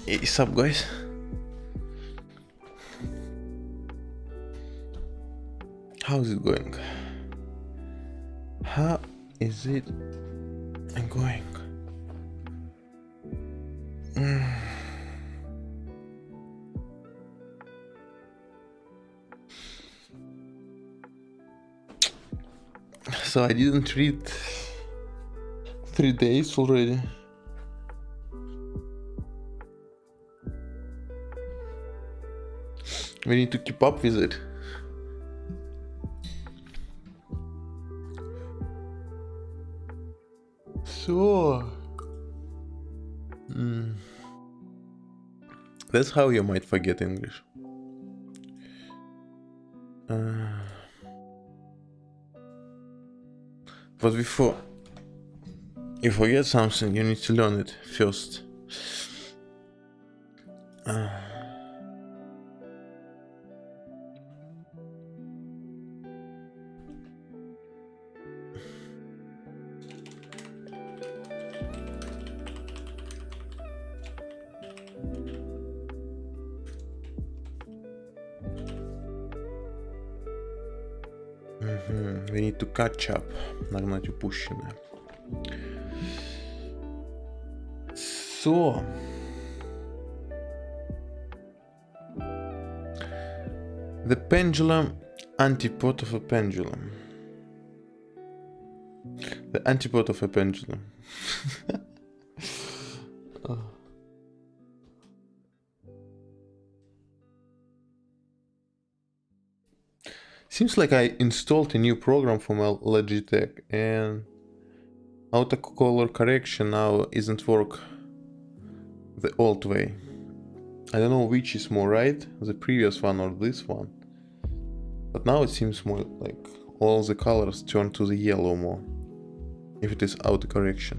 Hey, what's up, guys? How's it going? How is it going? So I didn't read 3 days already. We need to keep up with it. So that's how you might forget English. But before you forget something, you need to learn it first. We need to catch up, нагнать упущенное. So, the pendulum antipode of a pendulum. The antipode of a pendulum. Seems like I installed a new program for my Logitech and autocolor correction now isn't work the old way. I don't know which is more right, the previous one or this one. But now it seems more like all the colors turn to the yellow more, if it is autocorrection.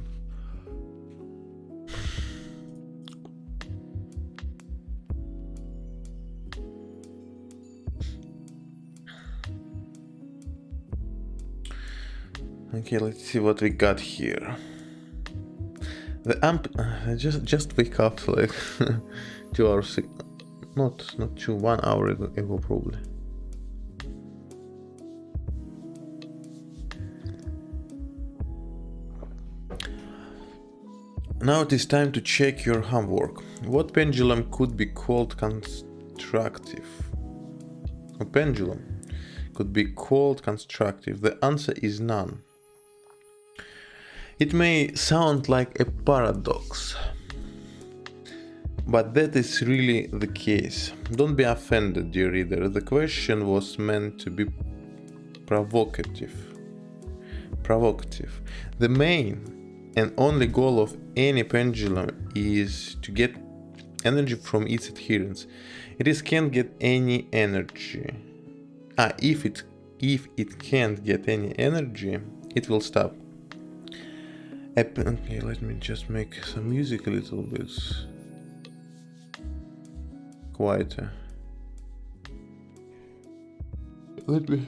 Okay, let's see what we got here. The amp just wake up like 2 hours ago. Not 1 hour ago probably. Now it is time to check your homework. What pendulum could be called constructive? A pendulum could be called constructive. The answer is none. It may sound like a paradox, but that is really the case. Don't be offended, dear reader. The question was meant to be provocative. The main and only goal of any pendulum is to get energy from its adherents. It can't get any energy. If it can't get any energy, it will stop. Okay, let me just make some music a little bit quieter. Let me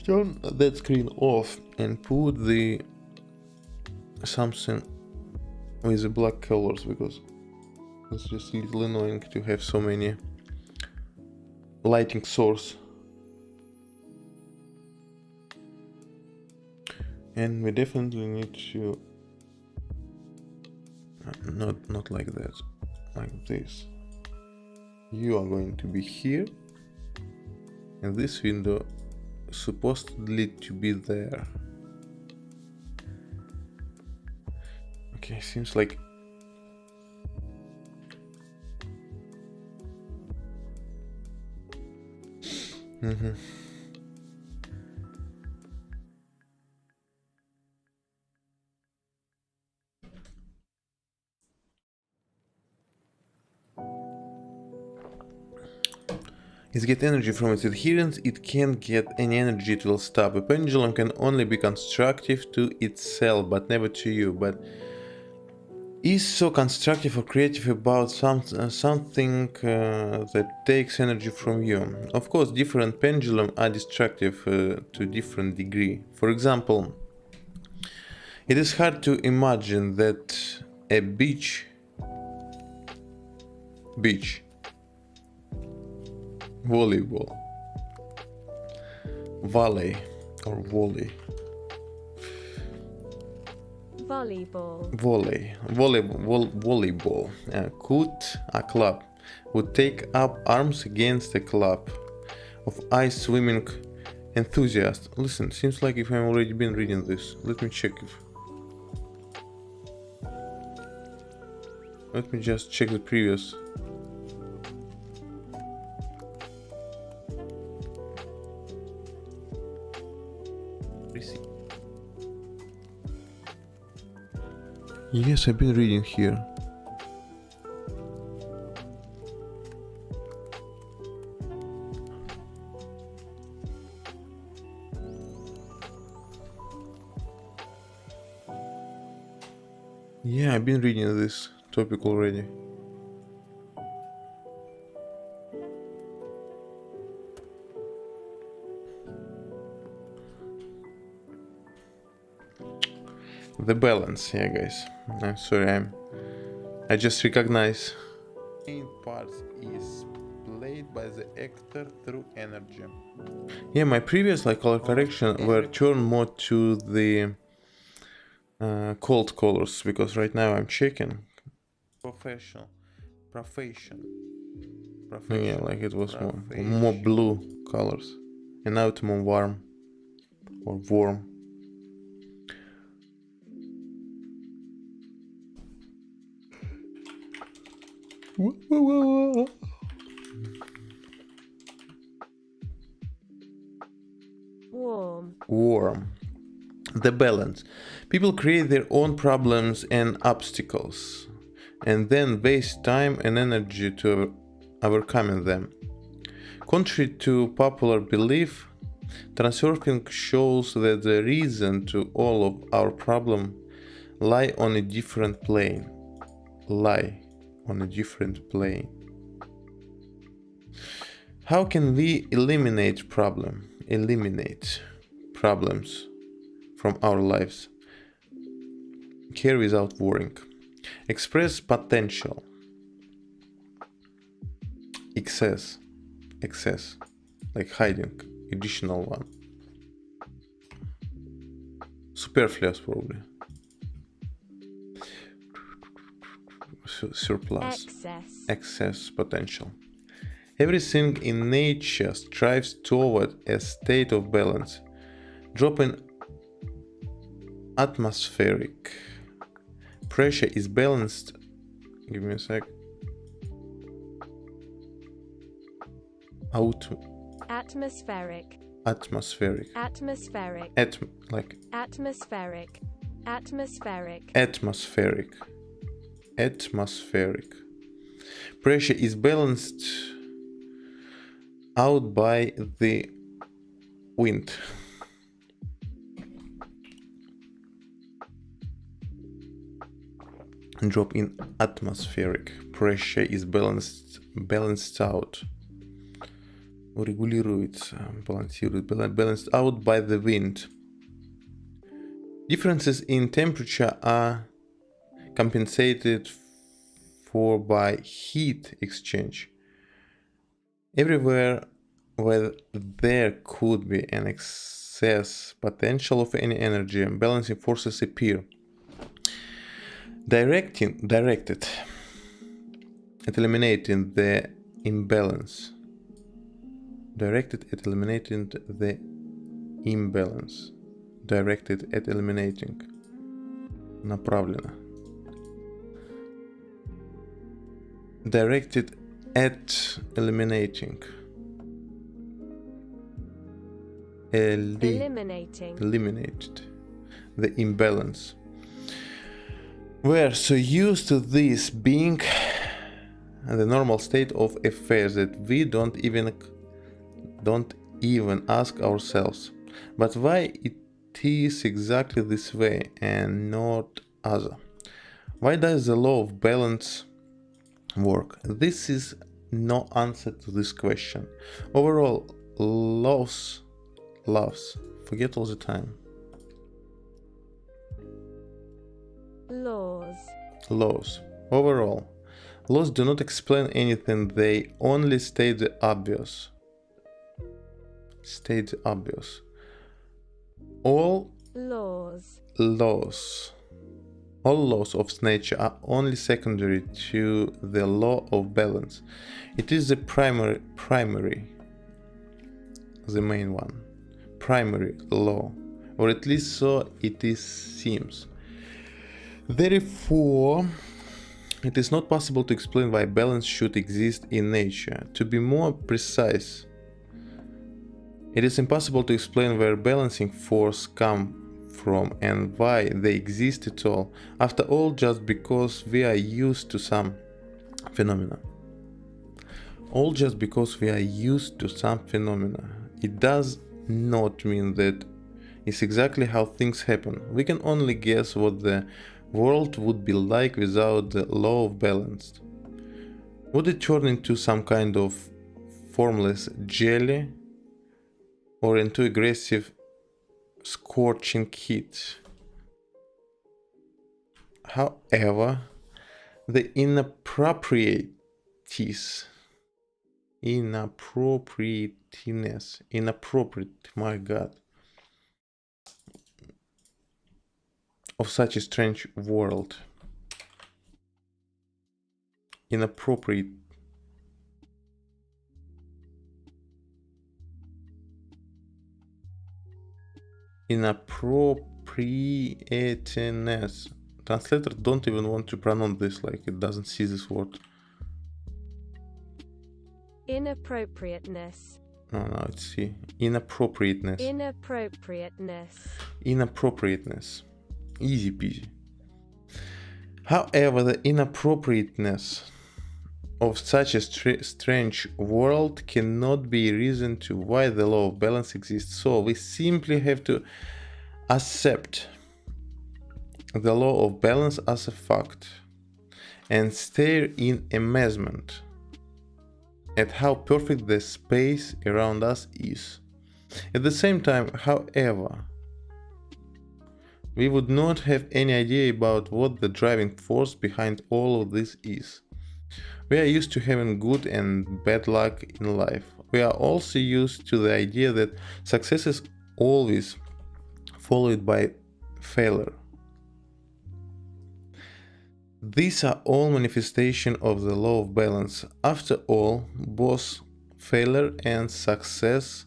turn that screen off and put the something with the black colors, because it's just a little annoying to have so many lighting source. And we definitely need to not like that, like this. You are going to be here, and this window supposedly to be there. Okay, seems like It gets energy from its adherents. It can't get any energy, it will stop. A pendulum can only be constructive to itself, but never to you. But is so constructive or creative about something that takes energy from you. Of course, different pendulums are destructive to different degree. For example, it is hard to imagine that a beach Beach. Volleyball. Volley or volley. Volleyball. Volleyball. Could a club would take up arms against a club of ice swimming enthusiasts. Listen, seems like if I've already been reading this. Let me check if. Let me just check the previous. Yes, I've been reading here. Yeah, I've been reading this topic already. The balance, yeah, guys. I'm sorry, I just recognize. Main part is played by the actor through energy. Yeah, my previous color correction were turned more to the cold colors, because right now I'm checking. Profession. Yeah, like it was more blue colors, and now it's more warm or warm. Warm. The balance. People create their own problems and obstacles, and then waste time and energy to overcoming them. Contrary to popular belief, transurfing shows that the reason to all of our problems lie on a different plane. How can we eliminate problems from our lives? Care without worrying. Express potential. Excess, like hiding, additional one. Superfluous, probably. Surplus. Excess potential. Everything in nature strives toward a state of balance. Drop in atmospheric pressure is balanced. Give me a sec. Atmospheric. Pressure is balanced out by the wind. Drop in atmospheric pressure is balanced out. Balanced out by the wind. Differences in temperature are compensated for by heat exchange. Everywhere where there could be an excess potential of any energy, balancing forces appear. Directed at eliminating the imbalance. Directed at eliminating. Направлено. Directed at eliminating. Eliminated the imbalance. We're so used to this being the normal state of affairs that we don't even ask ourselves, but why it is exactly this way and not other? Why does the law of balance work? This is no answer to this question. Overall, loves, forget all the time. Laws. Overall, Laws do not explain anything, they only state the obvious. State the obvious. All laws of nature are only secondary to the law of balance. It is the the main one, primary law, or at least so it seems. Therefore, it is not possible to explain why balance should exist in nature. To be more precise, it is impossible to explain where balancing force come from and why they exist at all. After all, just because we are used to some phenomena. All just because we are used to some phenomena. It does not mean that it's exactly how things happen. We can only guess what the world would be like without the law of balance. Would it turn into some kind of formless jelly or into aggressive scorching heat? However, the inappropriateness, my God, of such a strange world, inappropriateness, Translators don't even want to pronounce this, like it doesn't see this word. inappropriateness, No, it's see. Inappropriateness. Inappropriateness. Easy peasy. However, the inappropriateness of such a strange world cannot be a reason to why the law of balance exists. So we simply have to accept the law of balance as a fact and stare in amazement at how perfect the space around us is. At the same time, however, we would not have any idea about what the driving force behind all of this is. We are used to having good and bad luck in life. We are also used to the idea that success is always followed by failure. These are all manifestations of the law of balance. After all, both failure and success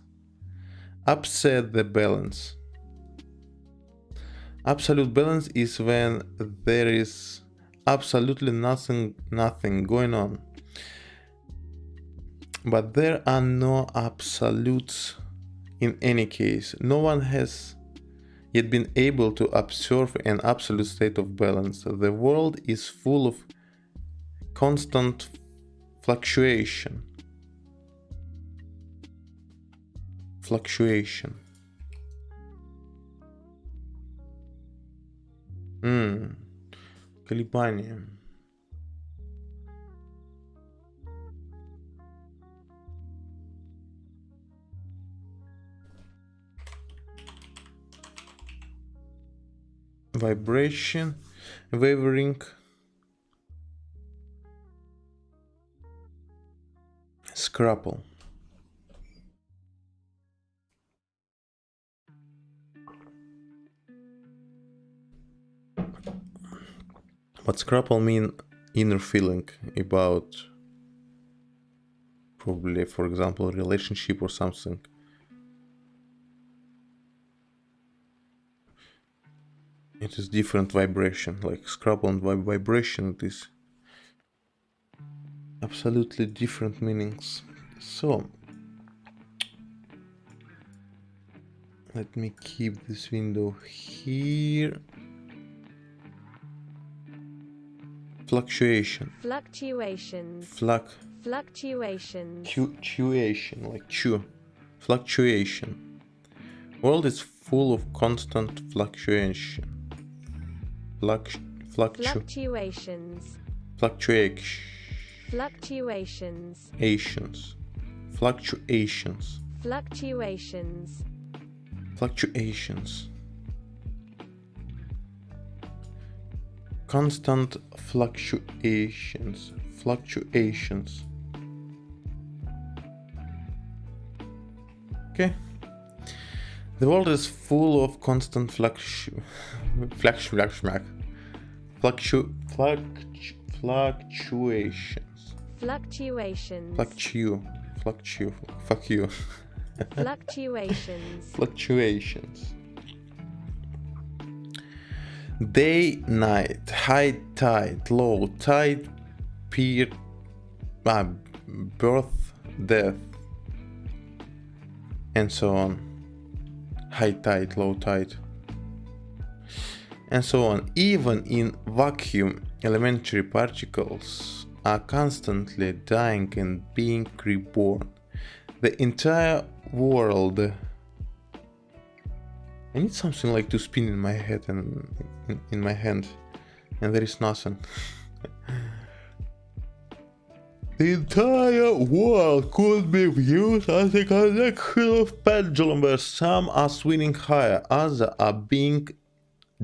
upset the balance. Absolute balance is when there is absolutely nothing going on. But there are no absolutes in any case. No one has yet been able to observe an absolute state of balance. The world is full of constant fluctuation. Колебания. Vibration, wavering, scrapple. What scrapple mean inner feeling about probably, for example, a relationship or something. It is different vibration, like scrapple and vibration, it is absolutely different meanings. So, let me keep this window here. Fluctuation. Fluctuations. Fluctuation. World is full of constant fluctuation. Fluctuations. constant fluctuations. Okay. The world is full of constant fluctuations. Fluctuations. Fluctuations. Day, night, high tide, low tide, birth, death, and so on. High tide, low tide, and so on. Even in vacuum, elementary particles are constantly dying and being reborn. The entire world. I need something like to spin in my head and in my hand, and there is nothing. The entire world could be viewed as a collection of pendulum where some are swinging higher, others are being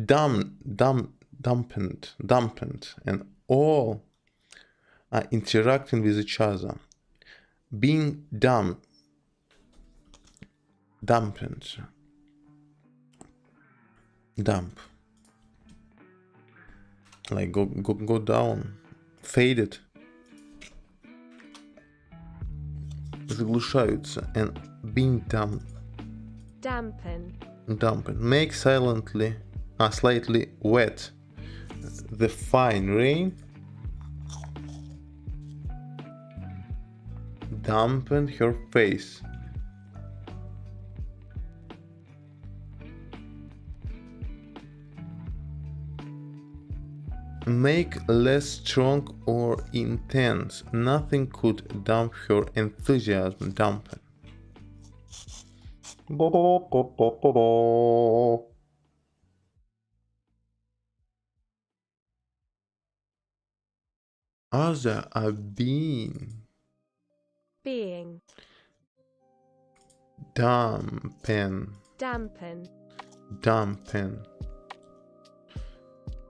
dampened, and all are interacting with each other. Being dampened. Dump. Like go down. Faded. Заглушаются. And being Dampen. Make slightly wet. The fine rain dampened her face. Make less strong or intense. Nothing could damp her enthusiasm. Dampen. Other are being dampen,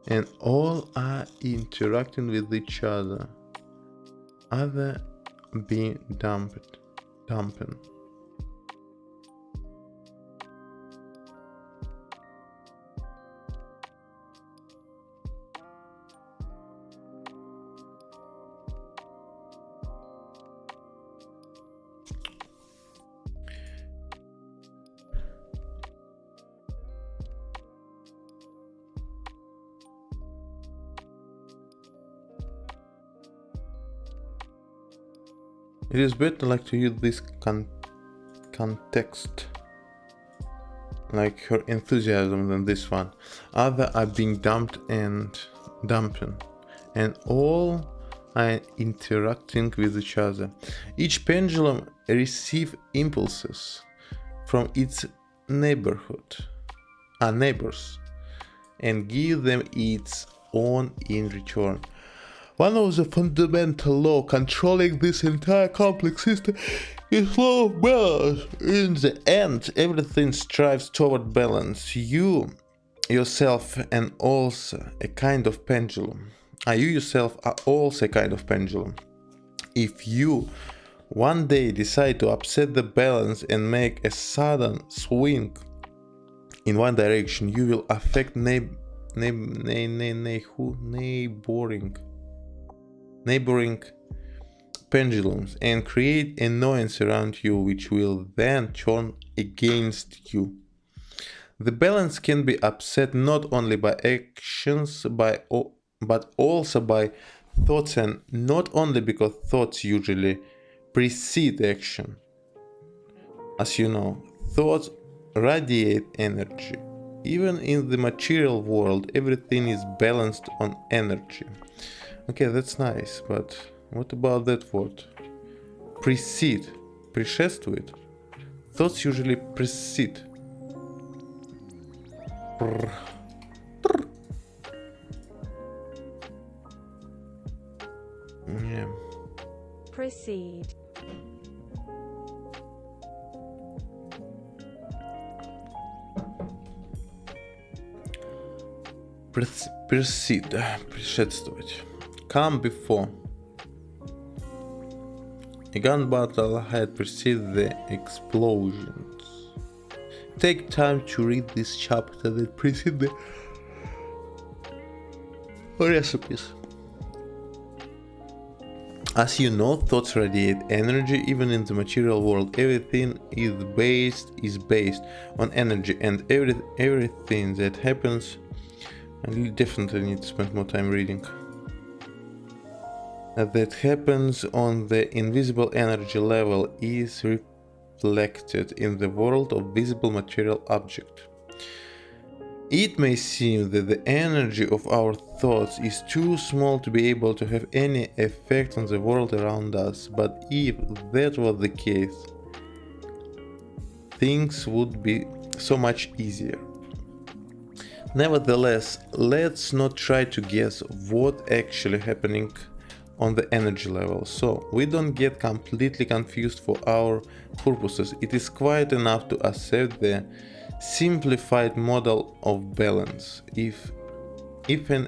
and all are interacting with each other. Other being dampen. It is better like to use this context, like her enthusiasm, than this one. Other are being dumped and dampened, and all are interacting with each other. Each pendulum receives impulses from its neighbors, and give them its own in return. One of the fundamental laws controlling this entire complex system is law of balance. In the end, everything strives toward balance. You yourself and also a kind of pendulum. You yourself are also a kind of pendulum. If you one day decide to upset the balance and make a sudden swing in one direction, you will affect neighboring pendulums and create annoyance around you, which will then turn against you. The balance can be upset not only by actions but also by thoughts, and not only because thoughts usually precede action. As you know, thoughts radiate energy. Even in the material world, everything is balanced on energy. Okay, that's nice, but what about that word? Precede. Предшествует. Thoughts usually precede. Yeah. Proceed. Предшествовать. Come before. A gun battle had preceded the explosions. Take time to read this chapter that preceded the recipes. As you know, thoughts radiate energy even in the material world. Everything is based on energy, and everything that happens. I definitely need to spend more time reading. That happens on the invisible energy level is reflected in the world of visible material object. It may seem that the energy of our thoughts is too small to be able to have any effect on the world around us, but if that was the case, things would be so much easier. Nevertheless, let's not try to guess what's actually happening on the energy level, so we don't get completely confused for our purposes. It is quite enough to accept the simplified model of balance. If an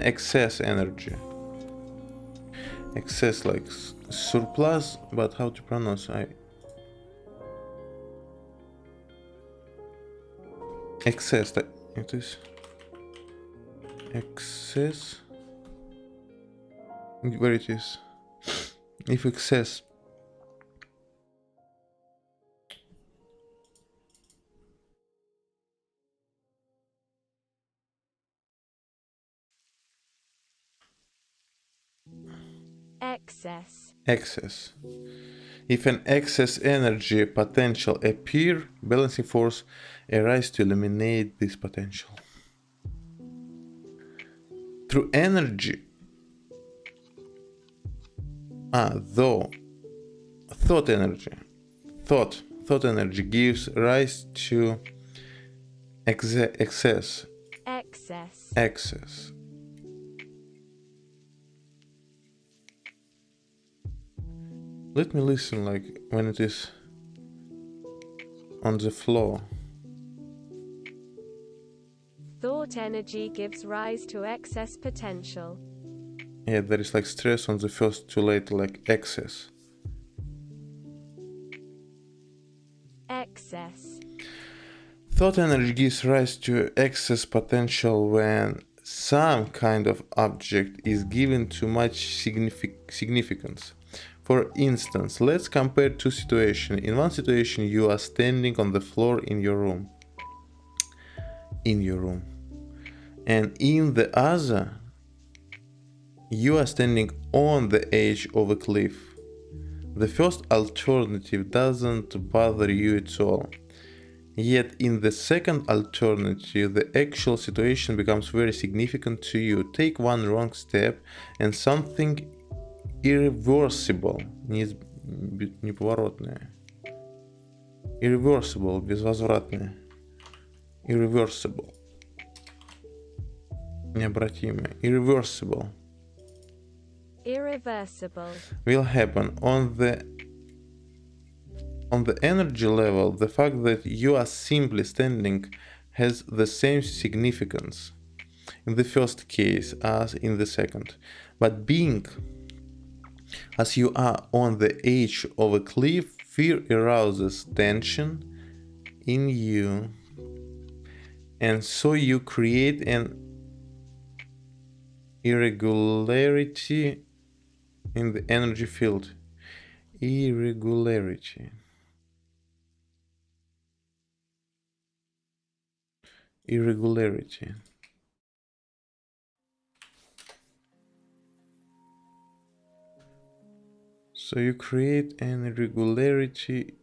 excess energy, excess like surplus, but how to pronounce excess, it is excess, where it is, if excess excess. If an excess energy potential appear, balancing force arise to eliminate this potential. Through energy, though thought energy gives rise to excess. Let me listen like when it is on the floor. Thought energy gives rise to excess potential. Yeah, there is like stress on the first two letters, like excess. Thought energy gives rise to excess potential when some kind of object is given too much significance. For instance, let's compare two situations. In one situation, you are standing on the floor in your room. And in the other, you are standing on the edge of a cliff. The first alternative doesn't bother you at all. Yet in the second alternative, the actual situation becomes very significant to you. Take one wrong step and something irreversible, неповоротное, irreversible, безвозвратное, irreversible, необратимое, irreversible will happen. On the energy level, the fact that you are simply standing has the same significance in the first case as in the second. But being as you are on the edge of a cliff, fear arouses tension in you, and so you create an irregularity in the energy field. Irregularity. So you create an irregularity.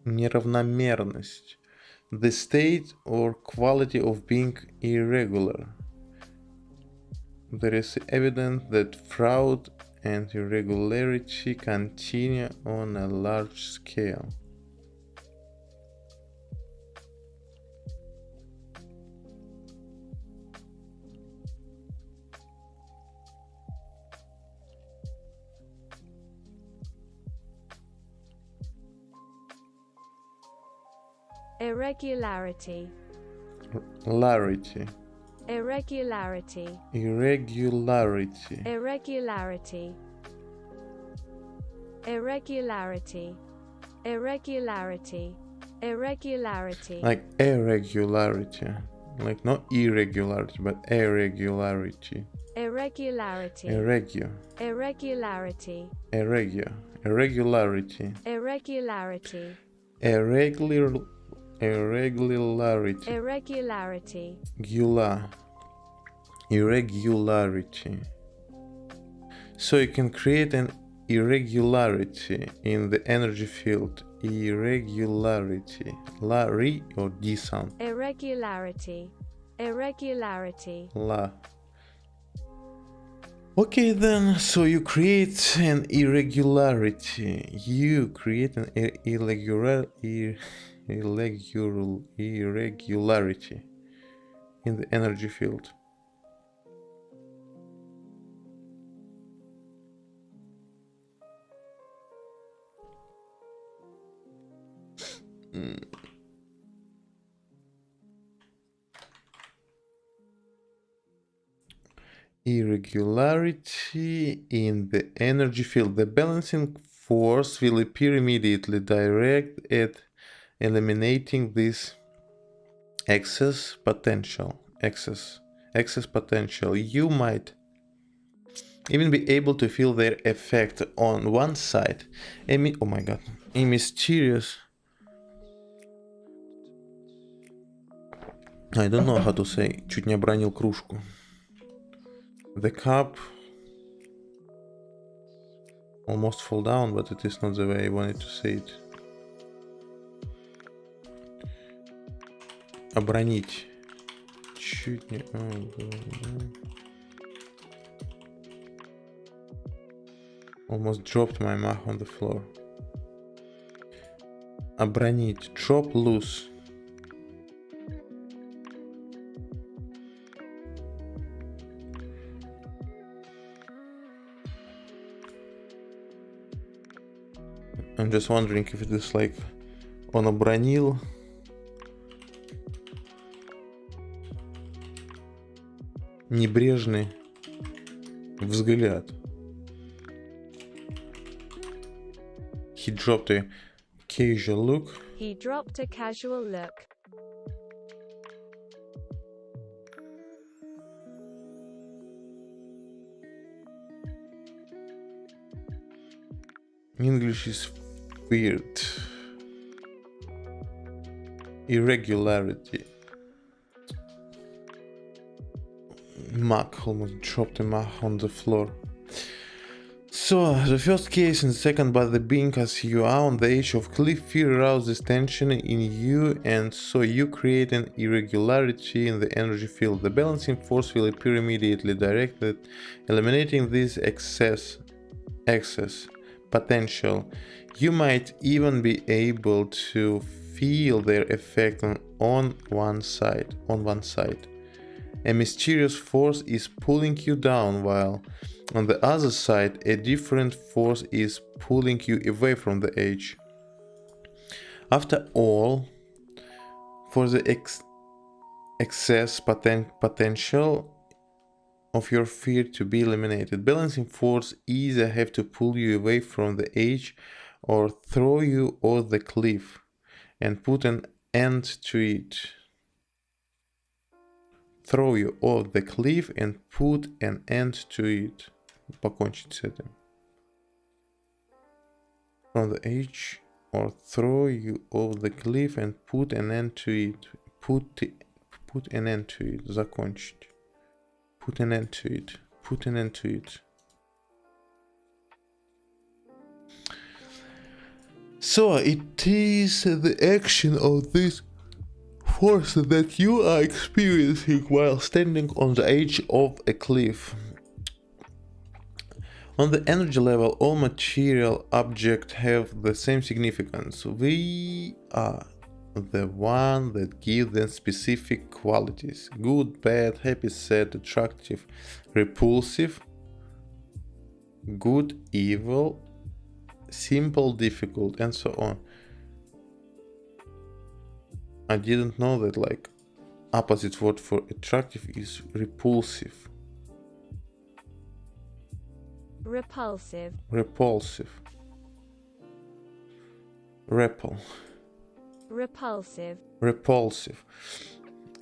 Неравномерность. The state or quality of being irregular. There is evidence that fraud and irregularity continue on a large scale. Irregularity. Larity. Irregularity. Irregularity. Irregularity. Irregularity. Irregularity. Irregularity. Like irregularity. Like not irregularity, but irregularity. Irregularity. Irregular. Irregularity. Irregular. Irregularity. Irregularity. Irregular. Irregularity. Irregularity. Irregularity. So you can create an irregularity in the energy field. Irregularity. La, re, or D sound. Irregularity. Irregularity. La. Okay then, so you create an irregularity. You create an irregularity in the energy field. Irregularity in the energy field. The balancing force will appear immediately, direct at eliminating this excess potential. Excess potential. You might even be able to feel their effect on one side. Oh my god. A mysterious... I don't know how to say. Чуть не обронил кружку. The cup almost fall down, but it is not the way I wanted to say it. Обронить. Чуть не... Almost dropped my mug on the floor. Обронить. Drop loose. I'm just wondering if it is like он обронил. Небрежный взгляд. He dropped a casual look. He dropped a casual look. English is weird. Irregularity. Mug, almost dropped a mug on the floor. So, the first case and the second, but the being as you are on the edge of cliff, fear arouses tension in you, and so you create an irregularity in the energy field. The balancing force will appear immediately, directed, eliminating this excess potential. You might even be able to feel their effect on one side. A mysterious force is pulling you down, while on the other side, a different force is pulling you away from the edge. After all, for the excess potential of your fear to be eliminated, balancing force either have to pull you away from the edge or throw you off the cliff and put an end to it. Throw you off the cliff and put an end to it. Покончить с этим. From the edge or throw you off the cliff and put an end to it. Put an end to it. Закончить. Put an end to it. Put an end to it. So it is the action of this force that you are experiencing while standing on the edge of a cliff. On the energy level, all material objects have the same significance. We are the one that give them specific qualities: good, bad, happy, sad, attractive, repulsive, good, evil, simple, difficult, and so on. I didn't know that, like, opposite word for attractive is repulsive. Repulsive. Repulsive. Repel. Repulsive. Repulsive.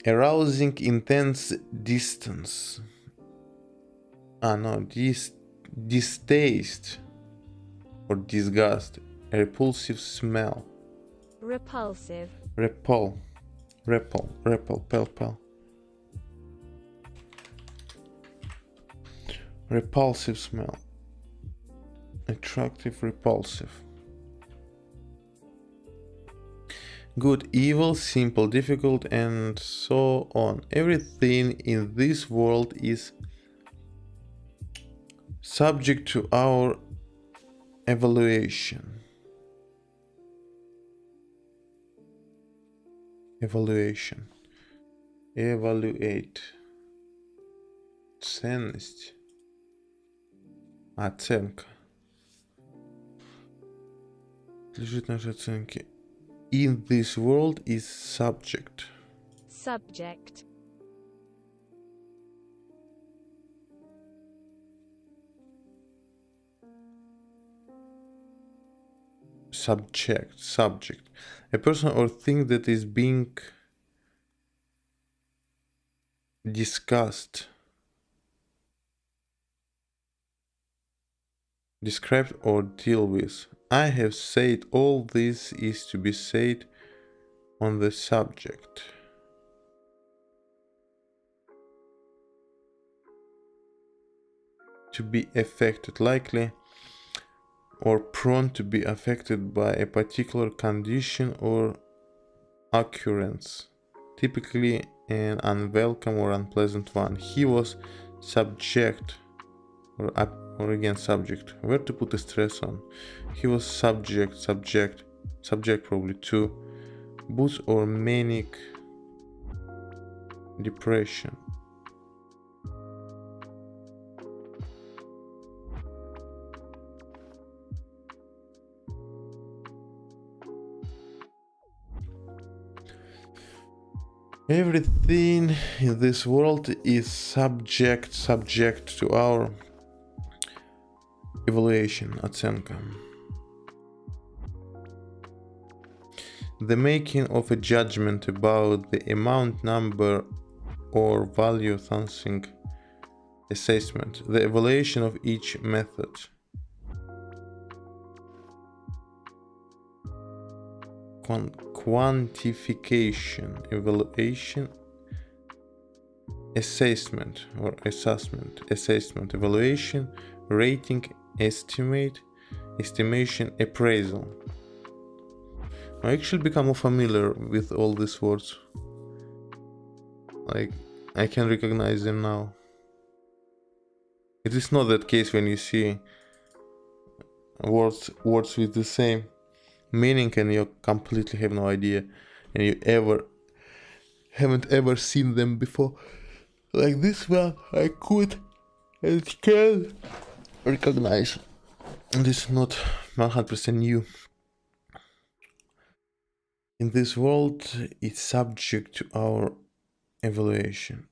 Arousing intense distance. Distaste or disgust. A repulsive smell. Repulsive. Repel. Pel. Repulsive smell. Attractive, repulsive. Good, evil, simple, difficult, and so on. Everything in this world is subject to our evaluation. Evaluate. Ценность. Оценка. Лежит нашей оценке. In this world is subject. Subject. Subject. A person or thing that is being discussed, described or deal with. I have said all this is to be said on the subject. To be affected, likely or prone to be affected by a particular condition or occurrence, typically an unwelcome or unpleasant one. He was subject, or again subject. Where to put the stress on? He was subject probably to boost or manic depression. Everything in this world is subject to our evaluation, оценка. The making of a judgment about the amount, number, or value of something. Assessment. The evaluation of each method. Quantification. Evaluation. Assessment. Evaluation. Rating. Estimation. Appraisal. I actually become more familiar with all these words. Like, I can recognize them now. It is not that case when you see words with the same meaning and you completely have no idea and you haven't ever seen them before like this. Well, I could and can recognize. This is not 100% new. In this world, it's subject to our evaluation.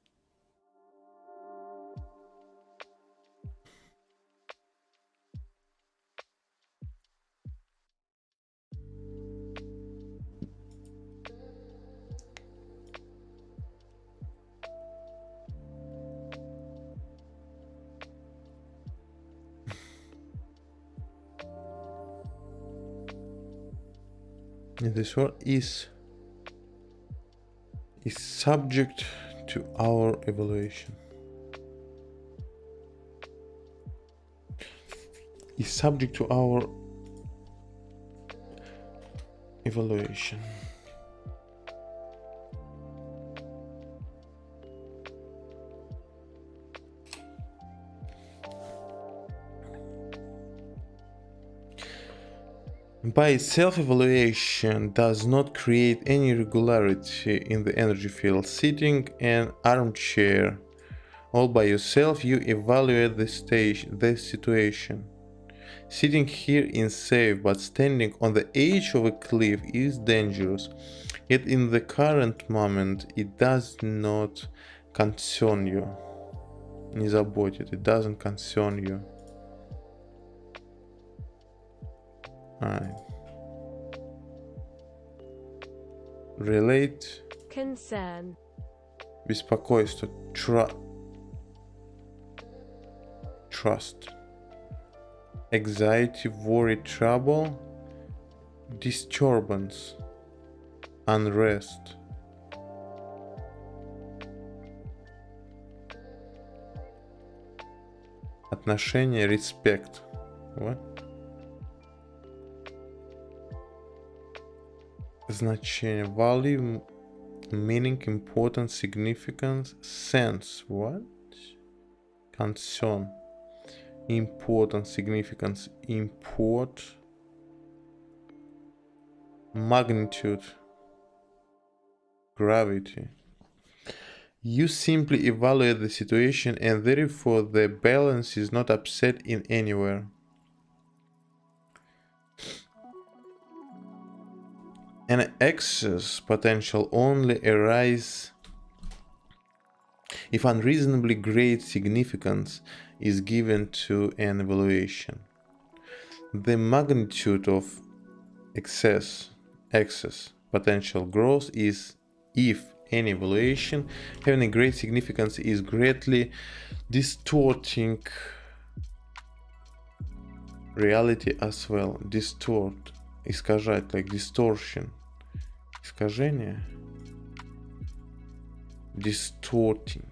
This world is subject to our evaluation. Is subject to our evaluation. By itself, evaluation does not create any regularity in the energy field. Sitting an armchair all by yourself, you evaluate the situation. Sitting here is safe, but standing on the edge of a cliff is dangerous. Yet in the current moment it does not concern you. Не заботит. It doesn't concern you. Alright. Relate. Concern. Беспокойство. Trust. Anxiety, worry, trouble. Disturbance. Unrest. Отношение, respect. What? Значение, value, meaning, importance, significance, sense. What? Concern. Importance, significance, import. Magnitude. Gravity. You simply evaluate the situation and therefore the balance is not upset in anywhere. An excess potential only arises if unreasonably great significance is given to an evaluation. The magnitude of excess potential growth is if any evaluation having a great significance is greatly distorting reality as well. Distort. Искажать, like distortion. Искажение. Distorting.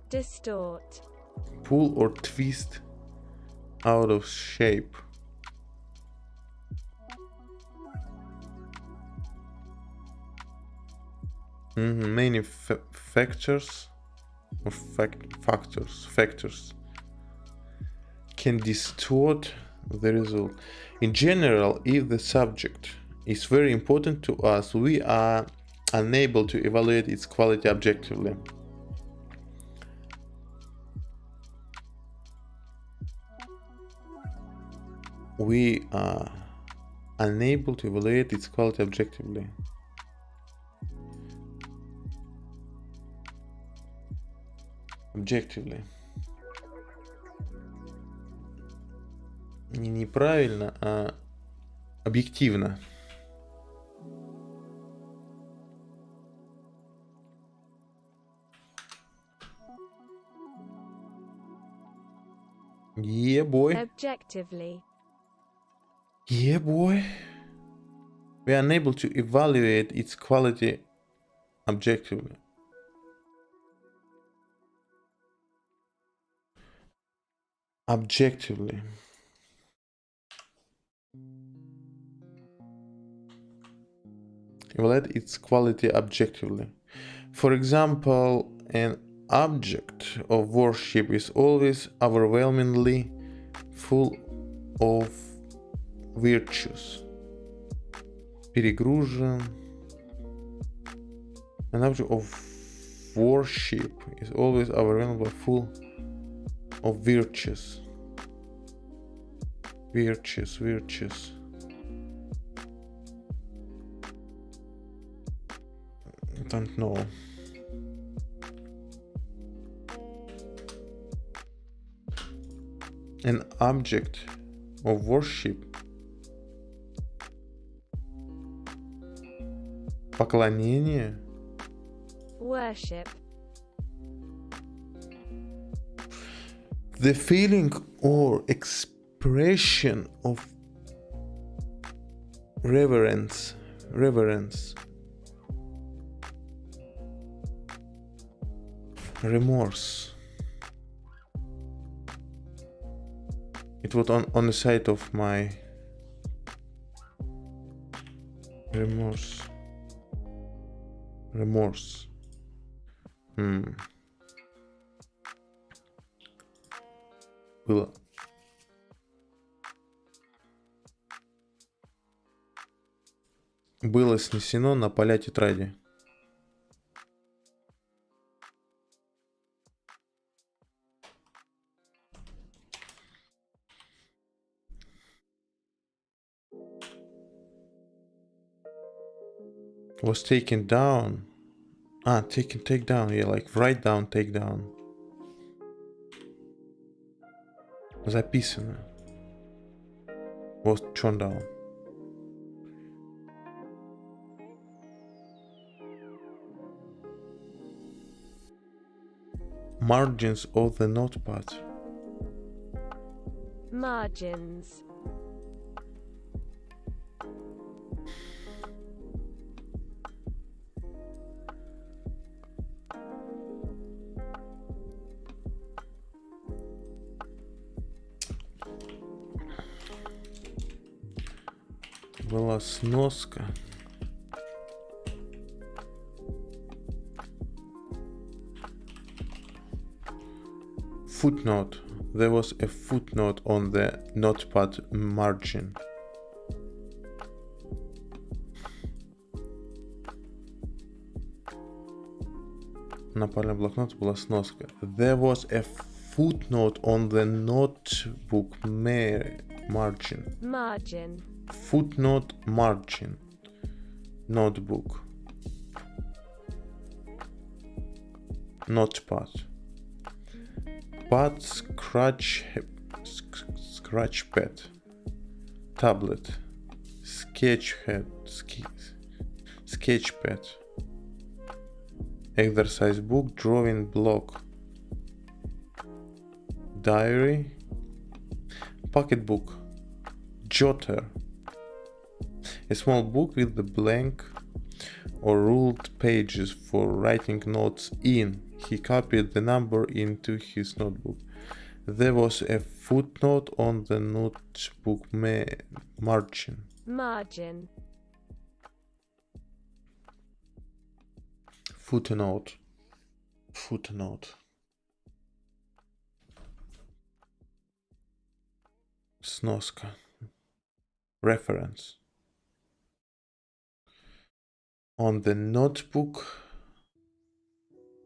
Distort. Pull or twist out of shape. Many factors or factors can distort the result. In general, if the subject is very important to us, we are unable to evaluate its quality objectively. We are unable to evaluate its quality objectively. Не неправильно, а объективно. Yeah, boy. Objectively. Yeah, boy. We are unable to evaluate its quality objectively. Objectively. Evaluate its quality objectively. For example, an object of worship is always overwhelmingly full of virtues. Перегружен. An object of worship is always overwhelmingly full of virtues. Virtues. I don't know. An object of worship. Поклонение. Worship. The feeling or expression of reverence. Remorse. It was on the side of my remorse. Было. Было снесено на поля тетради. Was taken down. Take down, yeah, like write down, take down. Записано. Was torn down. Margins of the notepad. Margins. Была сноска. Footnote. There was a footnote on the notepad margin. На поле блокнота была сноска. There was a footnote on the notebook margin. Margin. Footnote margin. Notebook. Notepad. Pad, scratch pad. Tablet. Sketch pad. Exercise book, drawing block. Diary. Pocketbook. Jotter. A small book with the blank or ruled pages for writing notes in. He copied the number into his notebook. There was a footnote on the notebook margin. Margin. Footnote. Footnote. Snoska. Reference. On the notebook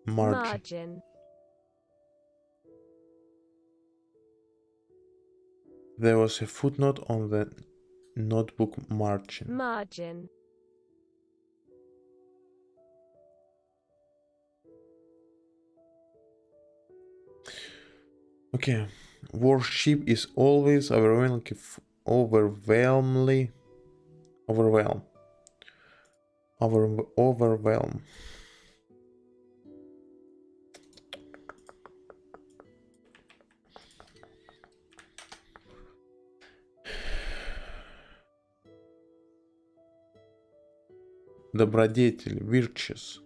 margin. There was a footnote on the notebook margin. Margin. Okay. Worship is always overwhelm. Добродетель, virtues.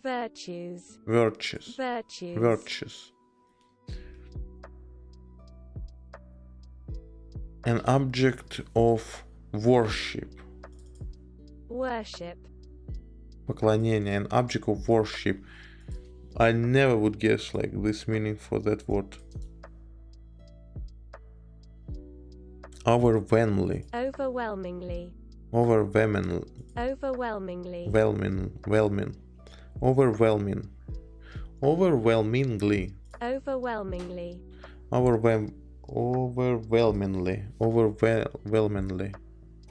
Virtues. Virtues. Virtues. Virtues. An object of worship. Worship. Поклонение, an object of worship. I never would guess like this meaning for that word. Overwhelmingly. Overwhelmingly. Overwhelmingly. Overwhelmingly. Overwhelming. Overwhelmingly. Overwhelmingly. Overwhelmingly.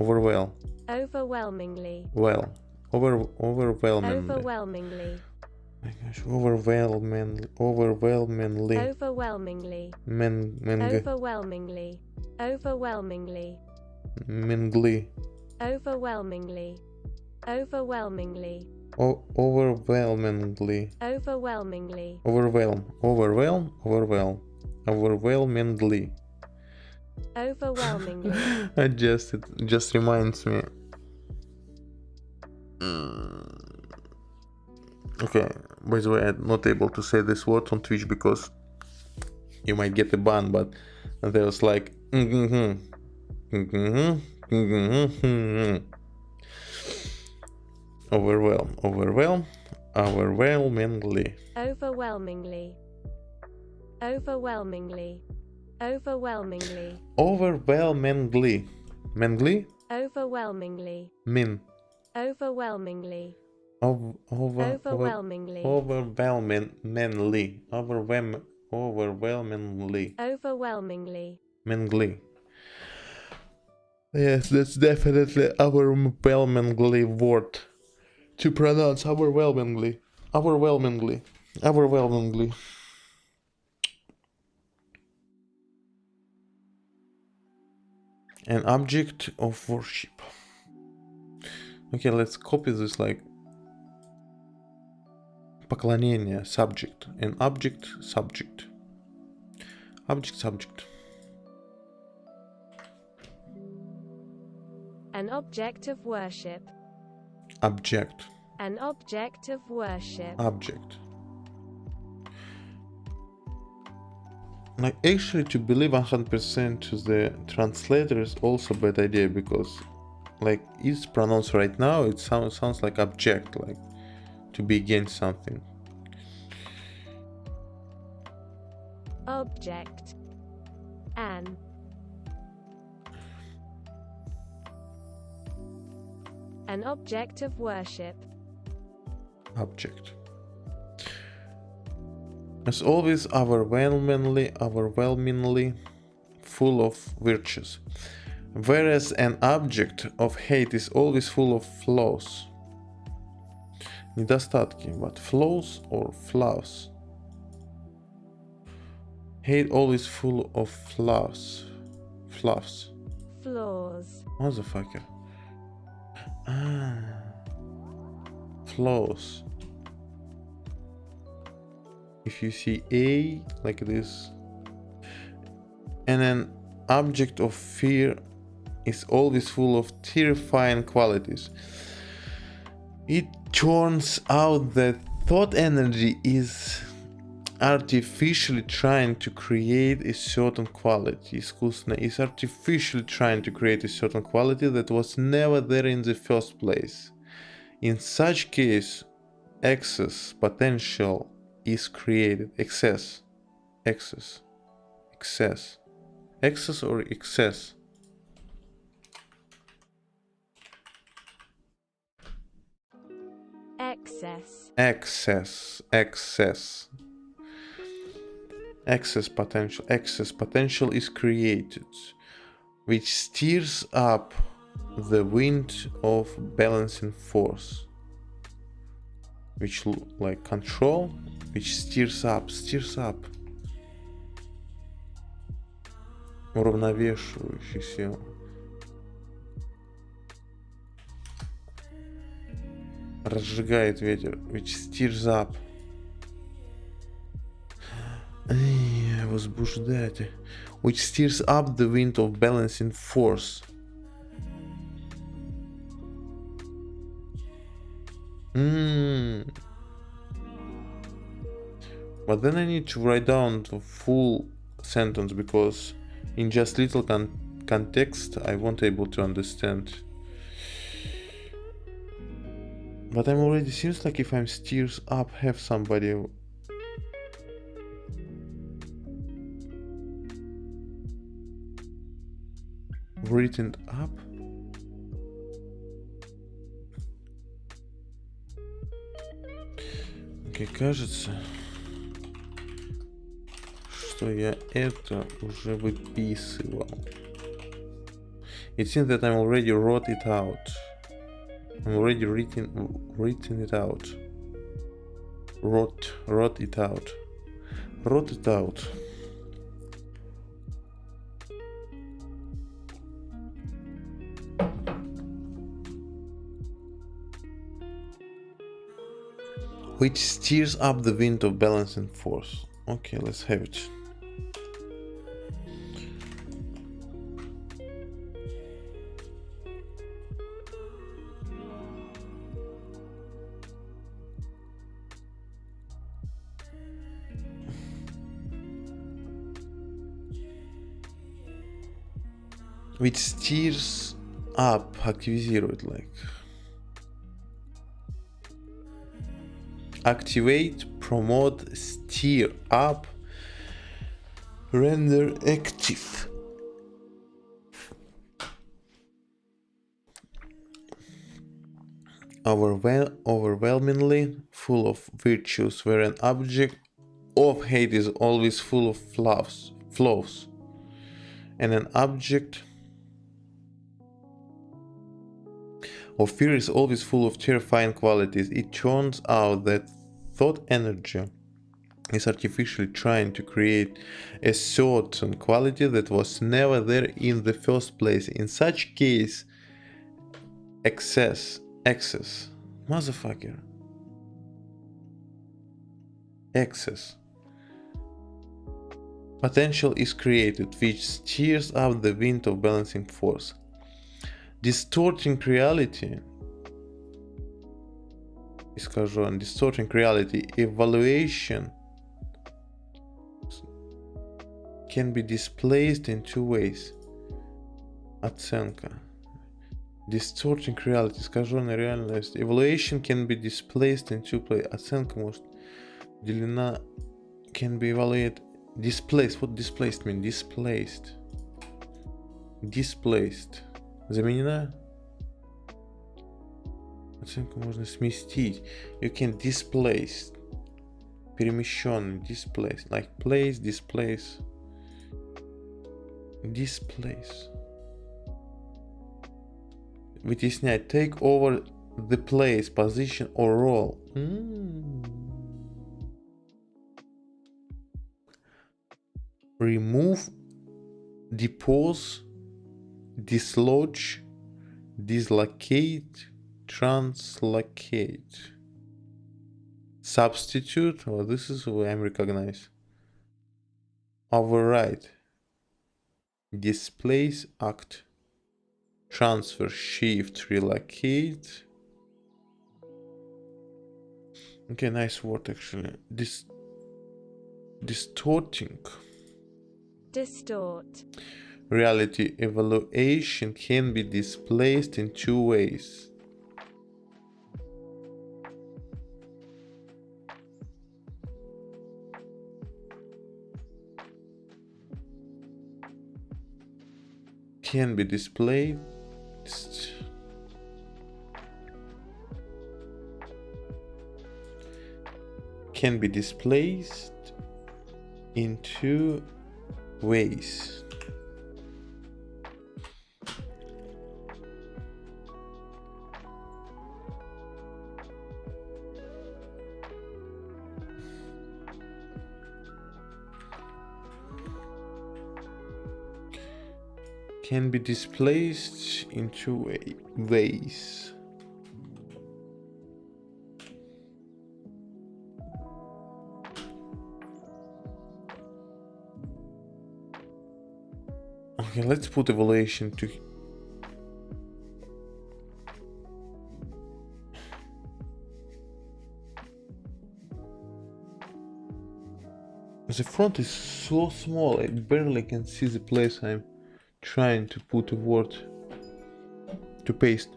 Overwhelmingly. Well. Overwhelmingly. Overwhelmingly. My gosh. Overwhelmingly. Overwhelmingly. Overwhelmingly. Overwhelmingly. Overwhelmingly. Mingly. Overwhelmingly. Overwhelmingly. Overwhelmingly. Overwhelmingly. Overwhelmingly. Overwhelmingly. It just reminds me. Okay, by the way, I'm not able to say this word on Twitch because you might get a ban, but there was like overwhelmingly. Overwhelmingly. Overwhelmingly. Overwhelmingly. Overwhelmingly. Mangly? Overwhelmingly. Min. Overwhelmingly. Overwhelmingly. Overwhelmingly. Overwhelmingly. Overwhelmingly. Mangly. Yes, that's definitely overwhelmingly word to pronounce overwhelmingly. Overwhelmingly. Overwhelmingly. An object of worship. Okay, let's copy this like поклонение, subject. An object, subject. Object, subject. An object of worship. Object. An object of worship. Object. Like actually to believe 100% to the translator is also a bad idea, because like it's pronounced right now, it sounds like object, like to be against something. Object. An object of worship. Object. As always, overwhelmingly full of virtues, whereas an object of hate is always full of flaws. Недостатки, but flaws or flaws. Hate always full of flaws. Flaws. Flaws. Motherfucker. Flaws. If you see A like this, and an object of fear is always full of terrifying qualities, it turns out that thought energy is artificially trying to create a certain quality. Искусственно is artificially trying to create a certain quality that was never there in the first place. In such case, excess potential is created. Excess or excess. Excess potential is created, which stirs up the wind of balancing force, which like control, which stirs up, уравновешивающий силу. Разжигает ветер, which stirs up. Возбуждать. Which stirs up the wind of balancing force. But then I need to write down the full sentence, because in just little context I won't able to understand. But I'm already, seems like if I'm stirs up, have somebody written up. Окей, кажется, что я это уже выписывал. It seems that I already wrote it out. I'm already written it out. Wrote it out. Wrote it out. Which steers up the wind of balancing force. Okay, let's have it. Which steers up, активизирует, like. Activate, promote, steer up, render active. Overwhelmingly full of virtues, where an object of hate is always full of flaws, and an object or fear is always full of terrifying qualities. It turns out that thought energy is artificially trying to create a certain quality that was never there in the first place. In such case, excess, motherfucker, excess potential is created, which steers up the wind of balancing force. Distorting reality, evaluation can be displaced in two ways. Оценка. Distorting reality, искаженная реальность. Evaluation can be displaced in two ways. Оценка может делена, can be evaluated. Displaced. What displaced mean? Displaced. Заменена. Оценку можно сместить. You can displace. Перемещенный. Displace. Like place, displace. Displace. Вытеснять. Take over the place, position or role. Remove, depose, dislodge, dislocate, translocate. Substitute, well, this is where I'm recognized. Override, displace, act, transfer, shift, relocate. Okay, nice word actually. Distorting. Distort. Reality evaluation can be displaced in two ways. Can be displaced in two ways. Can be displaced in two ways. Okay, let's put evaluation to the font is so small, I barely can see the place I'm trying to put a word to paste.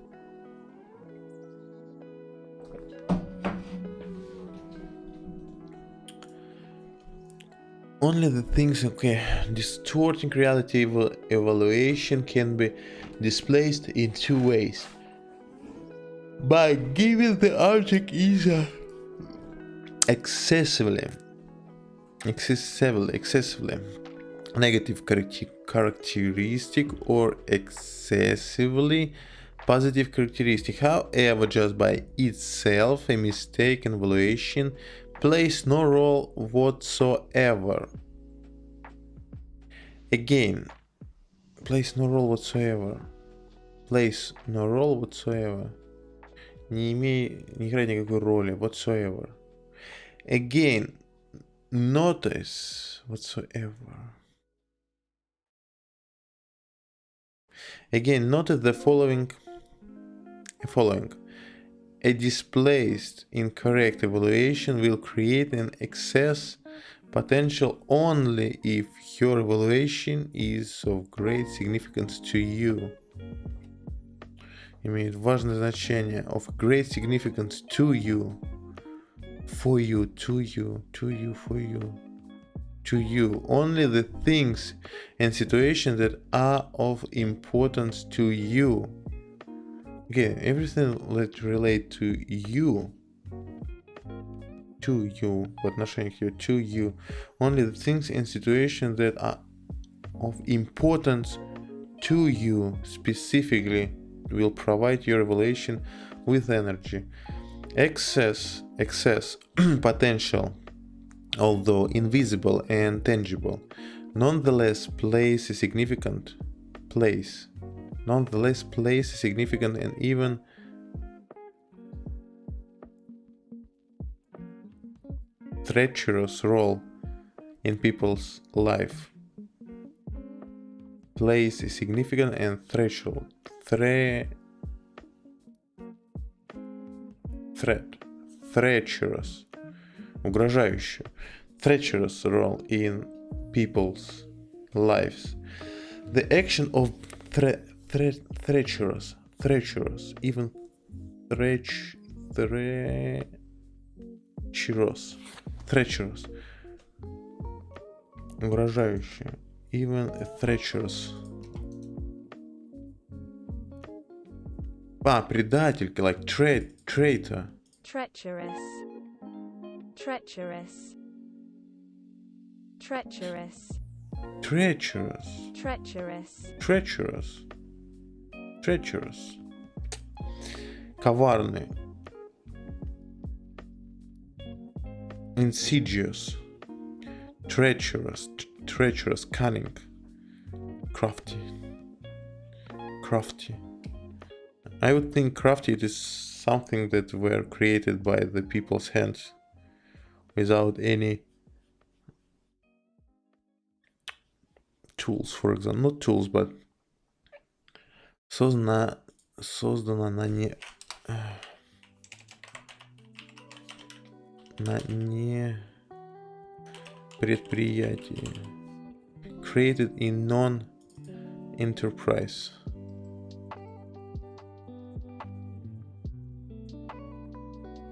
Only the things, okay, distorting reality evaluation can be displaced in two ways. By giving the object either excessively negative characteristic or excessively positive characteristic. However, just by itself, a mistaken evaluation plays no role whatsoever. Again, plays no role whatsoever. Не играет никакой роли whatsoever. Again, notice whatsoever. Again, notice the following. A displaced incorrect evaluation will create an excess potential only if your evaluation is of great significance to you. Имеет важное значение, of great significance to you. For you, to you, for you. To you. Only the things and situations that are of importance to you. Okay, everything that relate to you, по отношению к you, to you. Only the things and situations that are of importance to you, specifically will provide your evaluation with energy. Excess potential, although invisible and tangible, nonetheless plays a significant and even treacherous role in people's life. Plays a significant and treacherous, угрожающую, treacherous role in people's lives. The action of treacherous, even treacherous, угрожающая, even a treacherous. Предатель, like traitor. Treacherous. Treacherous. Treacherous. Treacherous. Treacherous. Treacherous. Treacherous. Коварный. Insidious. Treacherous. Treacherous. Cunning. Crafty. Crafty. I would think crafty it is something that were created by the people's hands without any tools, for example. Not tools, but создано на не предприятии. Created in non-enterprise.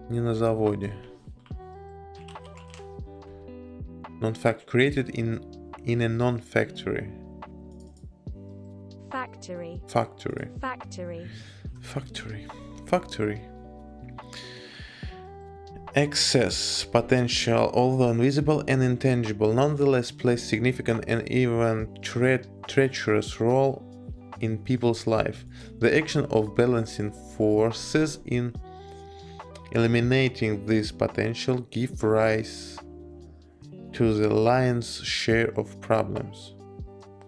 Не на заводе. Non-fact created in a non-factory. Factory. Factory. Factory. Factory. Factory. Excess potential, although invisible and intangible, nonetheless plays significant and even treacherous role in people's life. The action of balancing forces in eliminating this potential give rise to the lion's share of problems.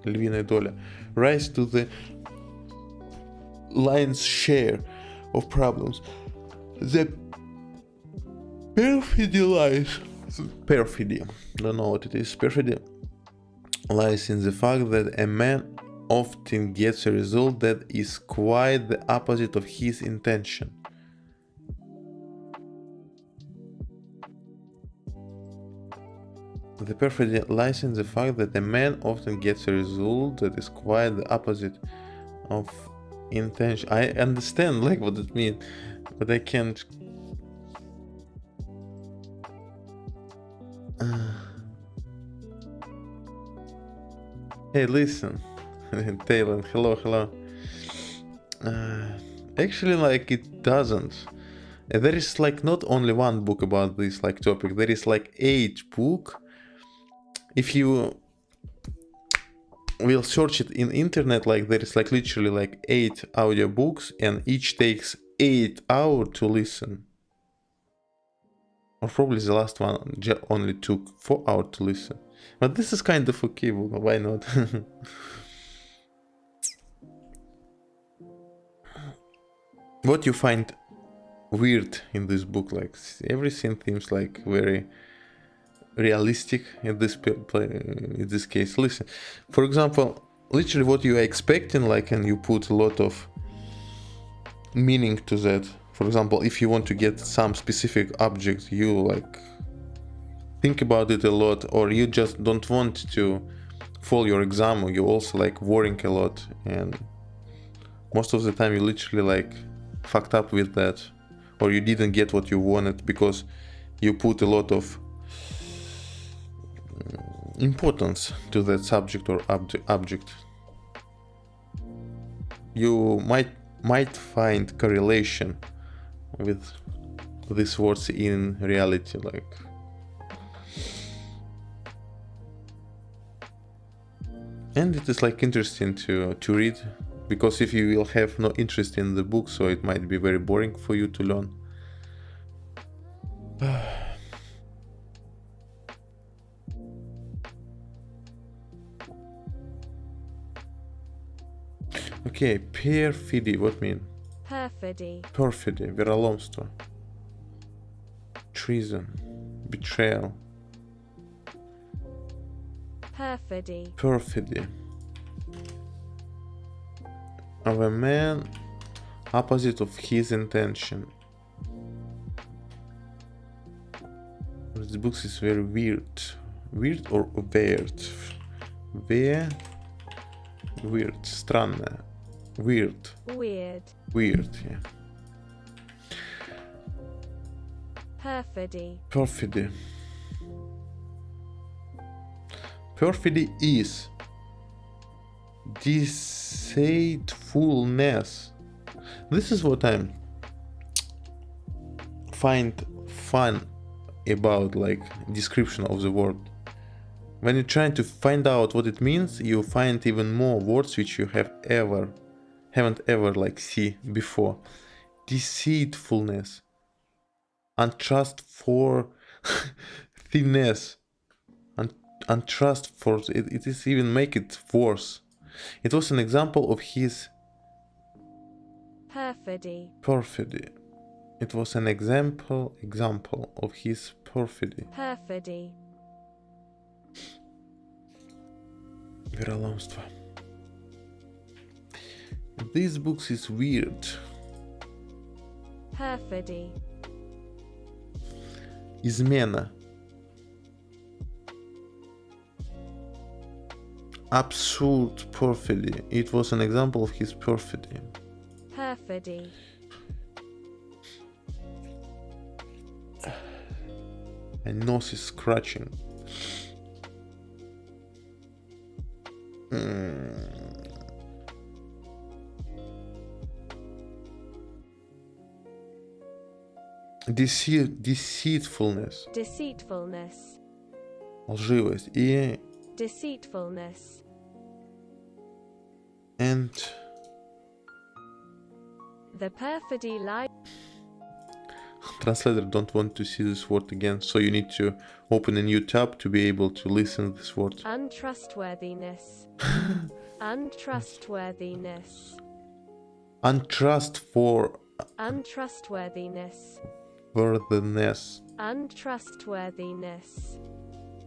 Львиная доля. Rise to the lion's share of problems. The perfidy lies. Perfidy. Don't know what it is. Perfidy lies in the fact that a man often gets a result that is quite the opposite of his intention. The perfidy lies in the fact that a man often gets a result that is quite the opposite of intention. I understand like what it means, but I can't. Hey, listen, Taylor. Hello. Actually, like it doesn't. There is like not only one book about this like topic. There is like 8 books. If you will search it in internet, like there is like literally like 8 audiobooks and each takes 8 hours to listen. Or probably the last one only took 4 hours to listen. But this is kind of okay, why not? What you find weird in this book, like everything seems like very realistic in this case. Listen, for example, literally what you are expecting, like, and you put a lot of meaning to that. For example, if you want to get some specific object, you like think about it a lot, or you just don't want to fail your exam, or you also like worrying a lot, and most of the time you literally like fucked up with that, or you didn't get what you wanted because you put a lot of importance to that subject or object. You might find correlation with these words in reality, like and it is like interesting to read because if you will have no interest in the book, so it might be very boring for you to learn. Okay, perfidy, what mean? Perfidy. Perfidy, вероломство. Treason, betrayal. Perfidy. Perfidy. Of a man, opposite of his intention. This book is very weird. Weird or weird? Weird. Странное. Weird. Weird. Weird, yeah. Perfidy. Perfidy. Perfidy is deceitfulness. This is what I find fun about, like, description of the word. When you're trying to find out what it means, you find even more words which you haven't ever like see before. Deceitfulness, untrustworthiness, untrust for it is even make it worse. It was an example of his Perfidy. perfidy. It was an example of his perfidy. Perfidy. Вероломство. This book is weird. Perfidy. Измена. Absurd perfidy. It was an example of his perfidy. Perfidy. And nose is scratching. Deceitfulness. Deceitfulness. Лживость. И Deceitfulness. and The perfidy lies. translator don't want to see this word again, so you need to open a new tab to be able to listen to this word. Untrustworthiness. Untrustworthiness. Untrustworthiness. Untrustworthiness. Untrustworthiness.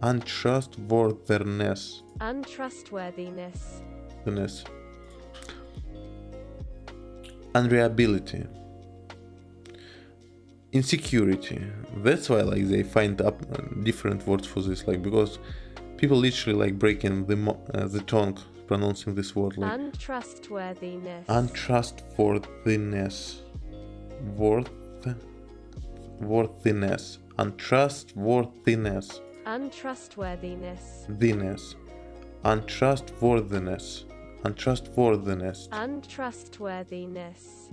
Untrustworthiness. Untrustworthiness. Unreliability. Insecurity. That's why like they find up different words for this, like, because people literally like breaking the tongue pronouncing this word, like Untrustworthiness. untrustworthiness. Worthiness. Untrustworthiness. Untrustworthiness. Untrustworthiness. Untrustworthiness. Untrustworthiness.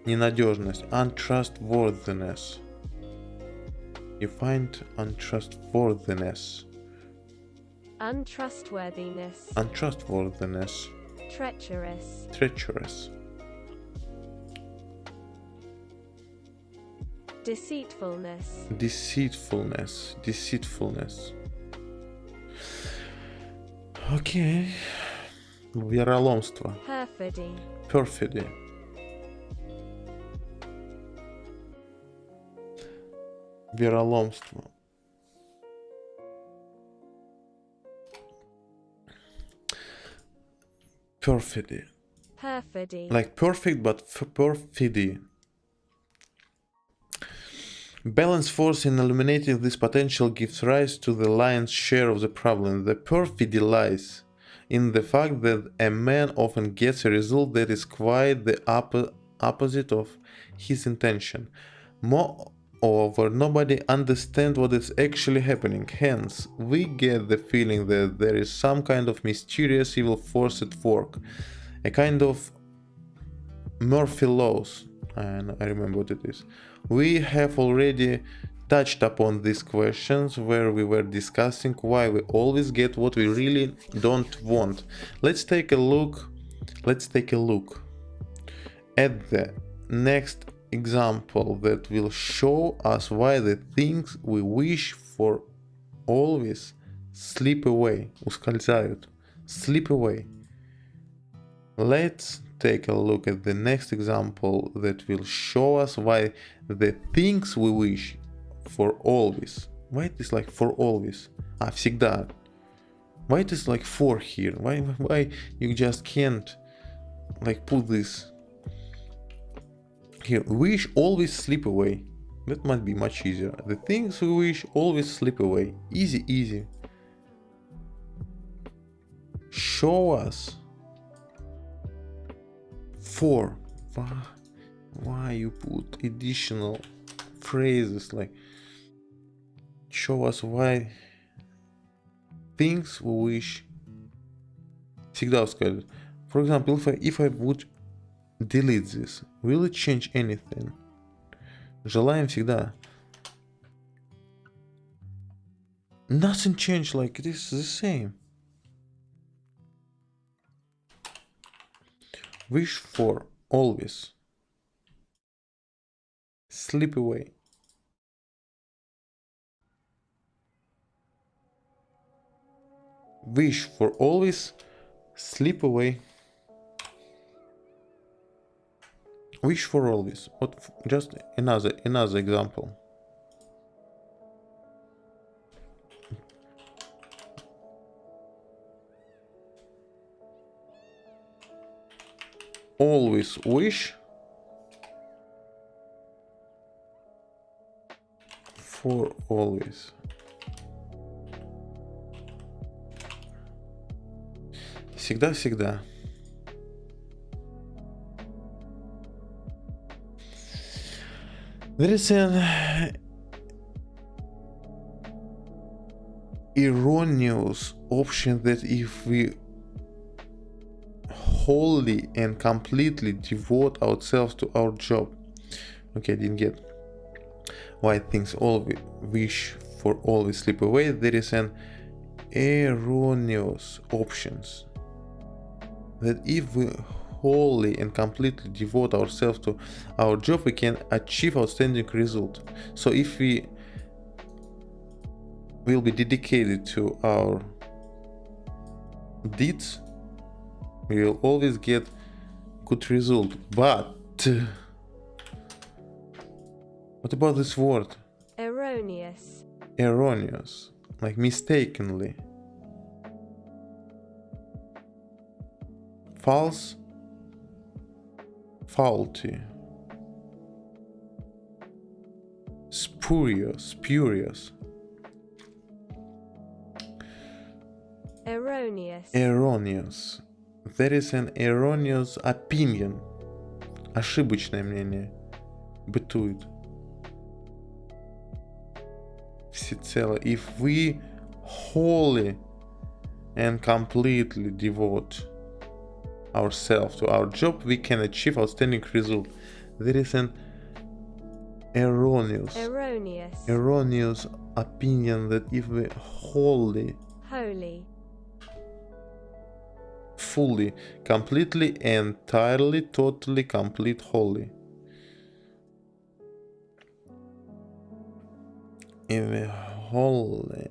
Ненадежность. Untrustworthiness. You find untrustworthiness. Untrustworthiness. Untrustworthiness. Treacherous. Treacherous. Deceitfulness. Deceitfulness. Deceitfulness. Okay. Вероломство. Perfidy. Perfidy. Вероломство. Perfidy. Perfidy. Like perfect, but perfidy. Balance force in eliminating this potential gives rise to the lion's share of the problem. The perfidy lies in the fact that a man often gets a result that is quite the opposite of his intention. Moreover, nobody understands what is actually happening. Hence, we get the feeling that there is some kind of mysterious evil force at work, a kind of Murphy laws. And I remember what it is. We have already touched upon these questions where we were discussing why we always get what we really don't want. Let's take a look Let's take a look at the next example that will show us why the things we wish for always slip away, ускользают, slip away. Let's take a look at the next example that will show us why the things we wish for always. Why it is like for always? Всегда. Why it is like for here? Why you just can't like put this here? Wish always slip away. That might be much easier. The things we wish always slip away. Easy, easy. Show us for. Why you put additional phrases like show us why things we wish всегда ускользают. For example, if I would delete this, will it change anything? Желаем всегда. Nothing changed, like it is the same. Wish for always slip away. Wish for always slip away. Wish for always. What? Just another example. Always wish for always. Всегда. There is an erroneous option that if we wholly and completely devote ourselves to our job. Okay, I didn't get why things always wish for always slip away. There is an erroneous options that if we wholly and completely devote ourselves to our job, we can achieve outstanding result. So if we will be dedicated to our deeds, we will always get good result. But what about this word? Erroneous. Erroneous, like mistakenly. False, faulty, spurious. Erroneous. There is an erroneous opinion. Ошибочное мнение бытует. Всецело. If we wholly and completely devote ourselves to our job, we can achieve outstanding result. There is an erroneous opinion that if we wholly, fully, completely, entirely, totally, complete, wholly. If we wholly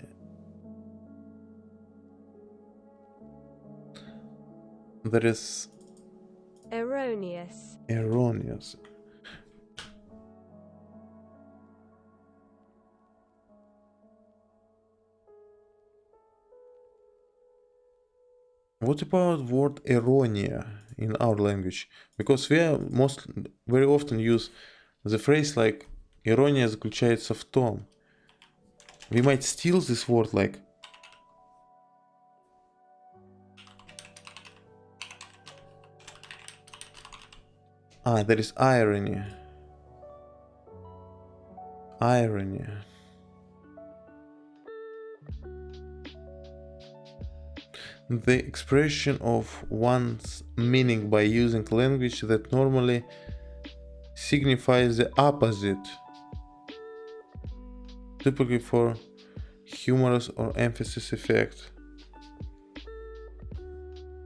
there is erroneous. What about word erroneous in our language? Because we are very often use the phrase like ирония заключается в том. We might steal this word like there is irony. The expression of one's meaning by using language that normally signifies the opposite, typically for humorous or emphasis effect.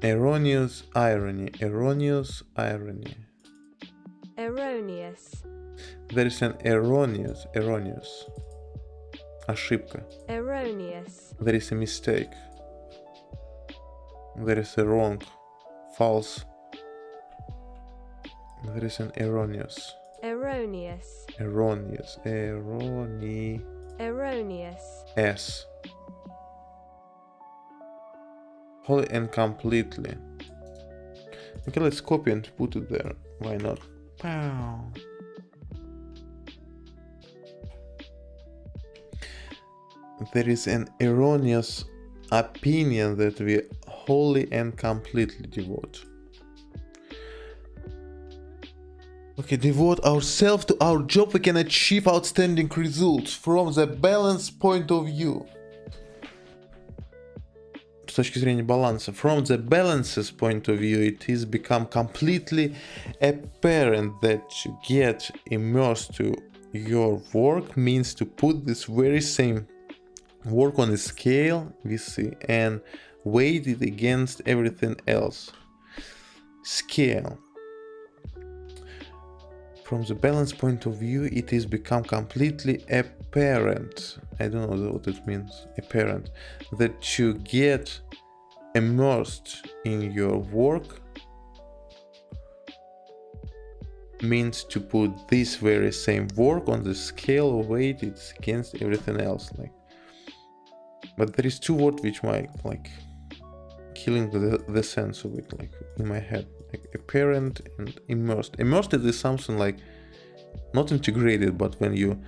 Erroneous irony. Erroneous irony. Erroneous. There is an erroneous. Ошибка. Erroneous. There is a mistake. There is a wrong. False. There is an erroneous. Erroneous. Erroneous. Erroneous. S. Wholly and completely. Okay, let's copy and put it there. Why not? Pow. There is an erroneous opinion that we wholly and completely devote. Okay, devote ourselves to our job, we can achieve outstanding results from the balance point of view. С точки зрения баланса. From the balance's point of view, it is become completely apparent that to get immersed to your work means to put this very same work on a scale we see and weigh it against everything else. Scale. From the balance point of view, it is become completely apparent. I don't know what it means. Apparent. That to get immersed in your work means to put this very same work on the scale of weight it's against everything else. But there is two words which might killing the sense of it, in my head. Apparent and immersed. Immersed is something not integrated, but when you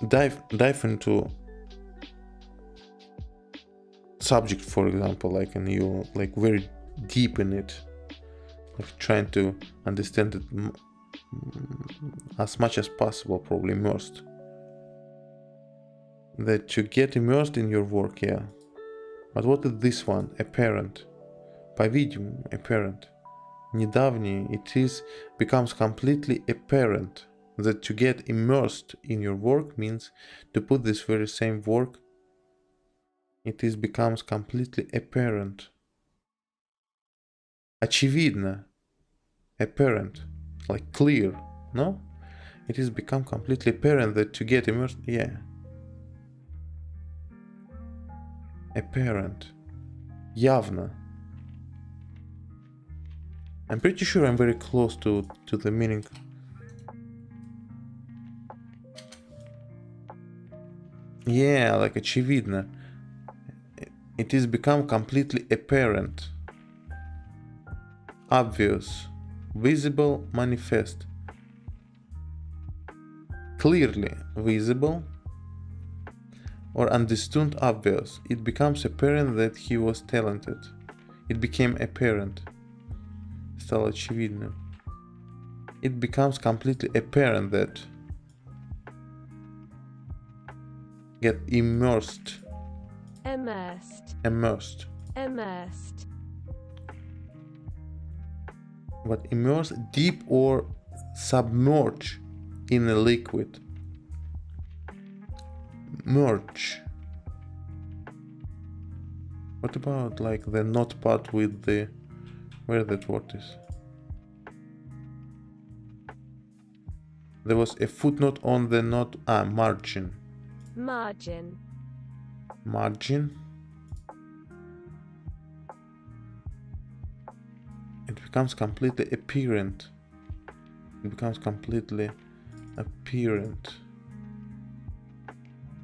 dive into subject, for example, and you very deep in it, trying to understand it as much as possible, probably immersed. That to get immersed in your work, yeah. But what is this one? Apparent. По-видимому, apparent. Недавнее, it becomes completely apparent that to get immersed in your work means to put this very same work. Becomes completely apparent. Очевидно. Apparent. Clear, no? It is become completely apparent that to get immersed, yeah. Apparent. Явно. I'm pretty sure I'm very close to the meaning. Yeah, очевидно. It is become completely apparent. Obvious. Visible, manifest. Clearly visible or understood, obvious. It becomes apparent that he was talented. It became apparent. Стало очевидным. It becomes completely apparent that get immersed. Immersed. Immersed. Immersed. But immerse, deep or submerge in a liquid. Merge. What about the not part with the where that word is? There was a footnote on the not margin. Margin. Margin. It becomes completely apparent. It becomes completely apparent.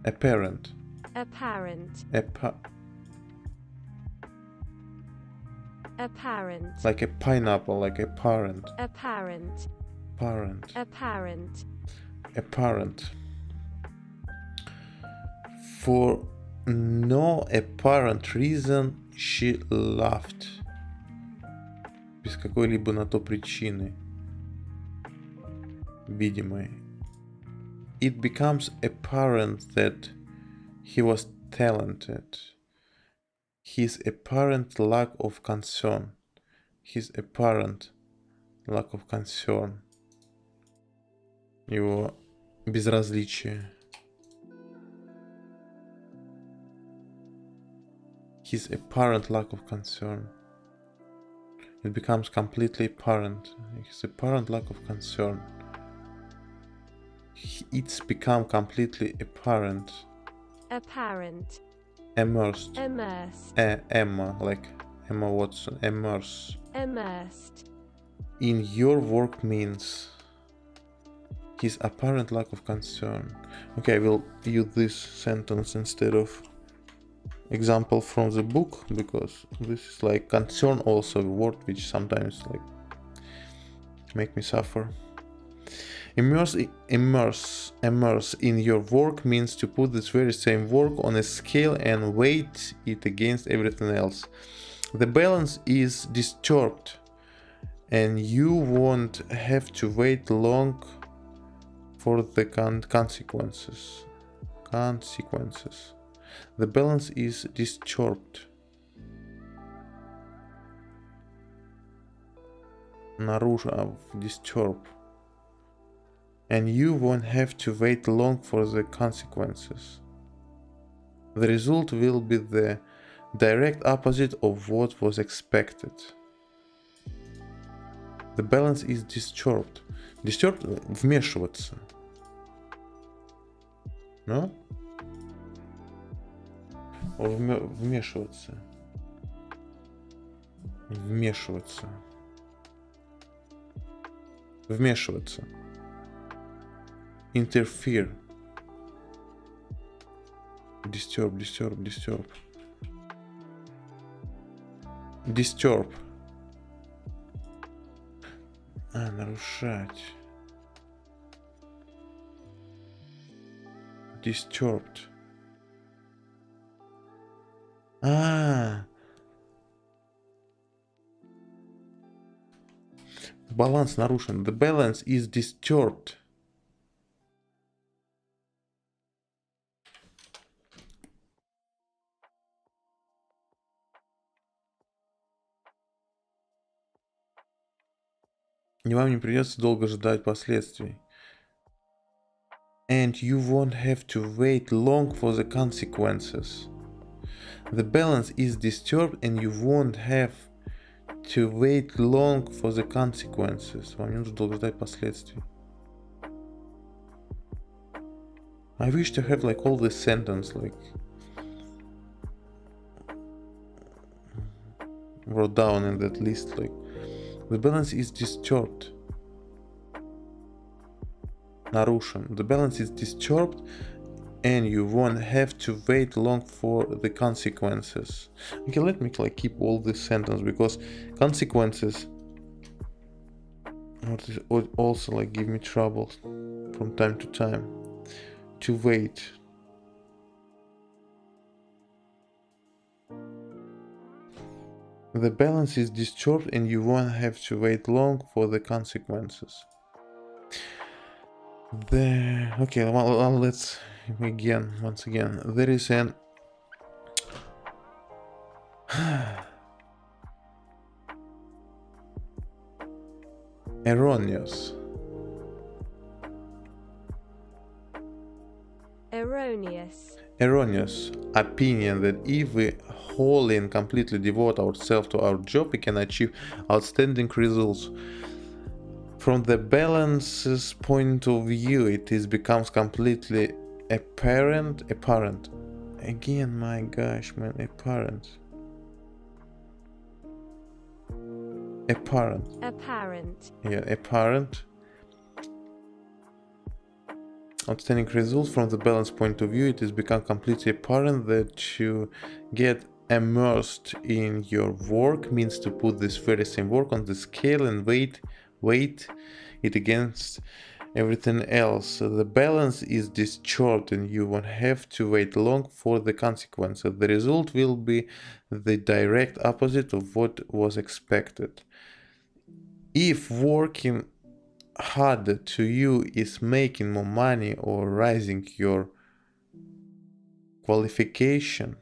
Apparent. Apparent. Apparent. Like a pineapple, like a parent. Apparent. Parent. Apparent. Apparent. For no apparent reason she laughed. Без какой-либо на то причины видимой. It becomes apparent that he was talented. His apparent lack of concern. His apparent lack of concern. Его безразличие. His apparent lack of concern. it becomes completely apparent. It's apparent lack of concern. It's become completely apparent. Apparent. Immersed. Immersed. Emma, like Emma Watson. Immerse. Immersed. In your work means his apparent lack of concern. Okay, I will use this sentence instead of example from the book, because this is like concern, also a word which sometimes like make me suffer. Immerse in your work means to put this very same work on a scale and weight it against everything else. The balance is disturbed and you won't have to wait long for the consequences. The balance is disturbed. Disturb. And you won't have to wait long for the consequences. The result will be the direct opposite of what was expected. The balance is disturbed. Disturbed — вмешиваться. No? Or вмешиваться. Вмешиваться. Вмешиваться. Interfere. Disturb. Нарушать. Disturbed. Баланс нарушен. The balance is disturbed. И вам не придется долго ждать последствий. And you won't have to wait long for the consequences. The balance is disturbed and you won't have to wait long for the consequences. Вам не нужно долго ждать последствий. I wish to have like all this sentence like wrote down in that list, like the balance is disturbed. Нарушен. The balance is disturbed and you won't have to wait long for the consequences. Okay, let me like keep all this sentence, because consequences also like give me trouble from time to time. To wait. The balance is disturbed and you won't have to wait long for the consequences. Okay, well, let's once again. There is an erroneous opinion that if we wholly and completely devote ourselves to our job, we can achieve outstanding results. From the balance's point of view, it becomes completely apparent. Again, my gosh, man, apparent. Yeah, apparent. Outstanding results. From the balance point of view, it has become completely apparent that you get immersed in your work means to put this very same work on the scale and weight it against everything else. The balance is disturbed and you won't have to wait long for the consequences. The result will be the direct opposite of what was expected. If working harder to you is making more money or raising your qualification,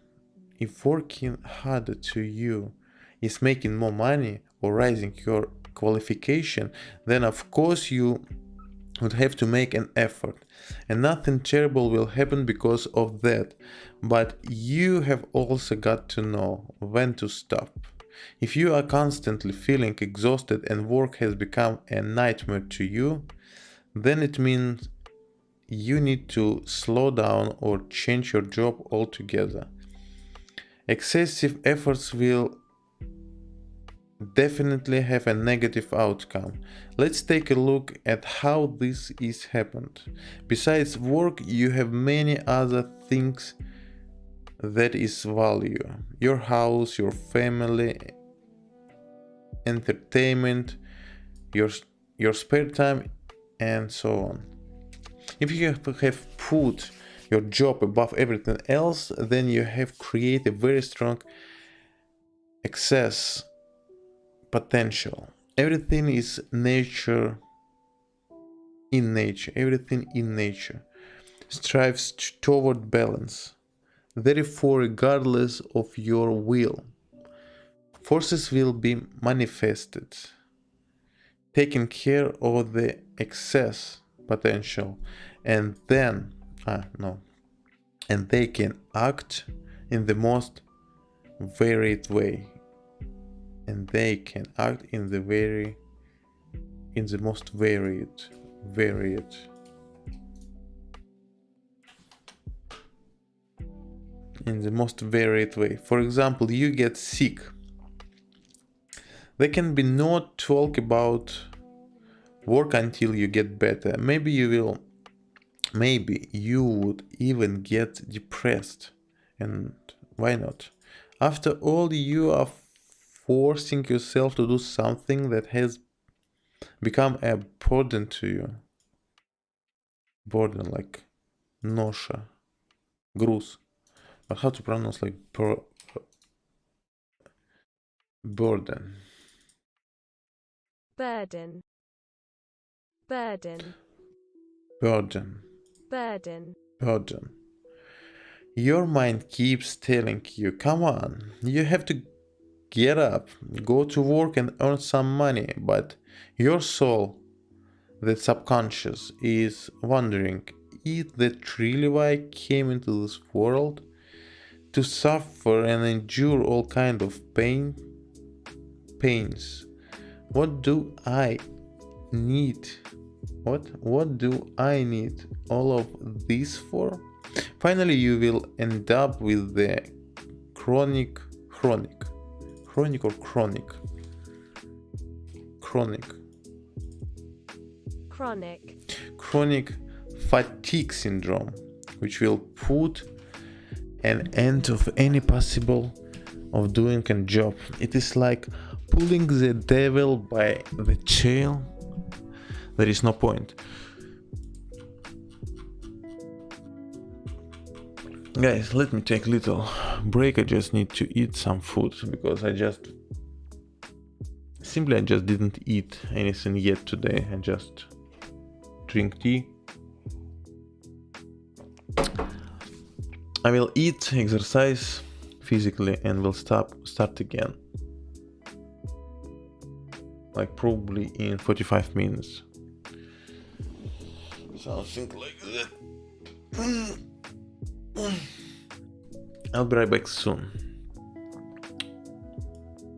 if working harder to you is making more money or raising your qualification, then of course you would have to make an effort and nothing terrible will happen because of that. But you have also got to know when to stop. If you are constantly feeling exhausted and work has become a nightmare to you, then it means you need to slow down or change your job altogether. Excessive efforts will definitely have a negative outcome. Let's take a look at how this is happened. Besides work, you have many other things that is value. Your house, your family, entertainment, your your spare time, and so on. If you have put your job above everything else, then you have created a very strong excess potential. Everything is nature in nature. Everything in nature strives toward balance. Therefore, regardless of your will, forces will be manifested, taking care of the excess potential, and then, no, and they can act in the most varied way. And they can act in the most varied in the most varied way. For example, you get sick. They can be not talk about work until you get better. Maybe you would even get depressed. And why not? After all, you are forcing yourself to do something that has become a burden to you. Burden, like ноша, груз. But how to pronounce like burden? Burden. Burden. Burden. Burden. Burden. Your mind keeps telling you, come on, you have to get up, go to work and earn some money, but your soul, the subconscious, is wondering, is that really why I came into this world? To suffer and endure all kind of pains. What do I need? What do I need all of this for? Finally, you will end up with the chronic fatigue syndrome, which will put an end of any possible of doing a job. It is like pulling the devil by the tail. There is no point. Guys, let me take a little break. I just need to eat some food because I just didn't eat anything yet today. I just drink tea. I will eat, exercise physically, and will start again. Like probably in 45 minutes. Something like that. I'll be right back soon.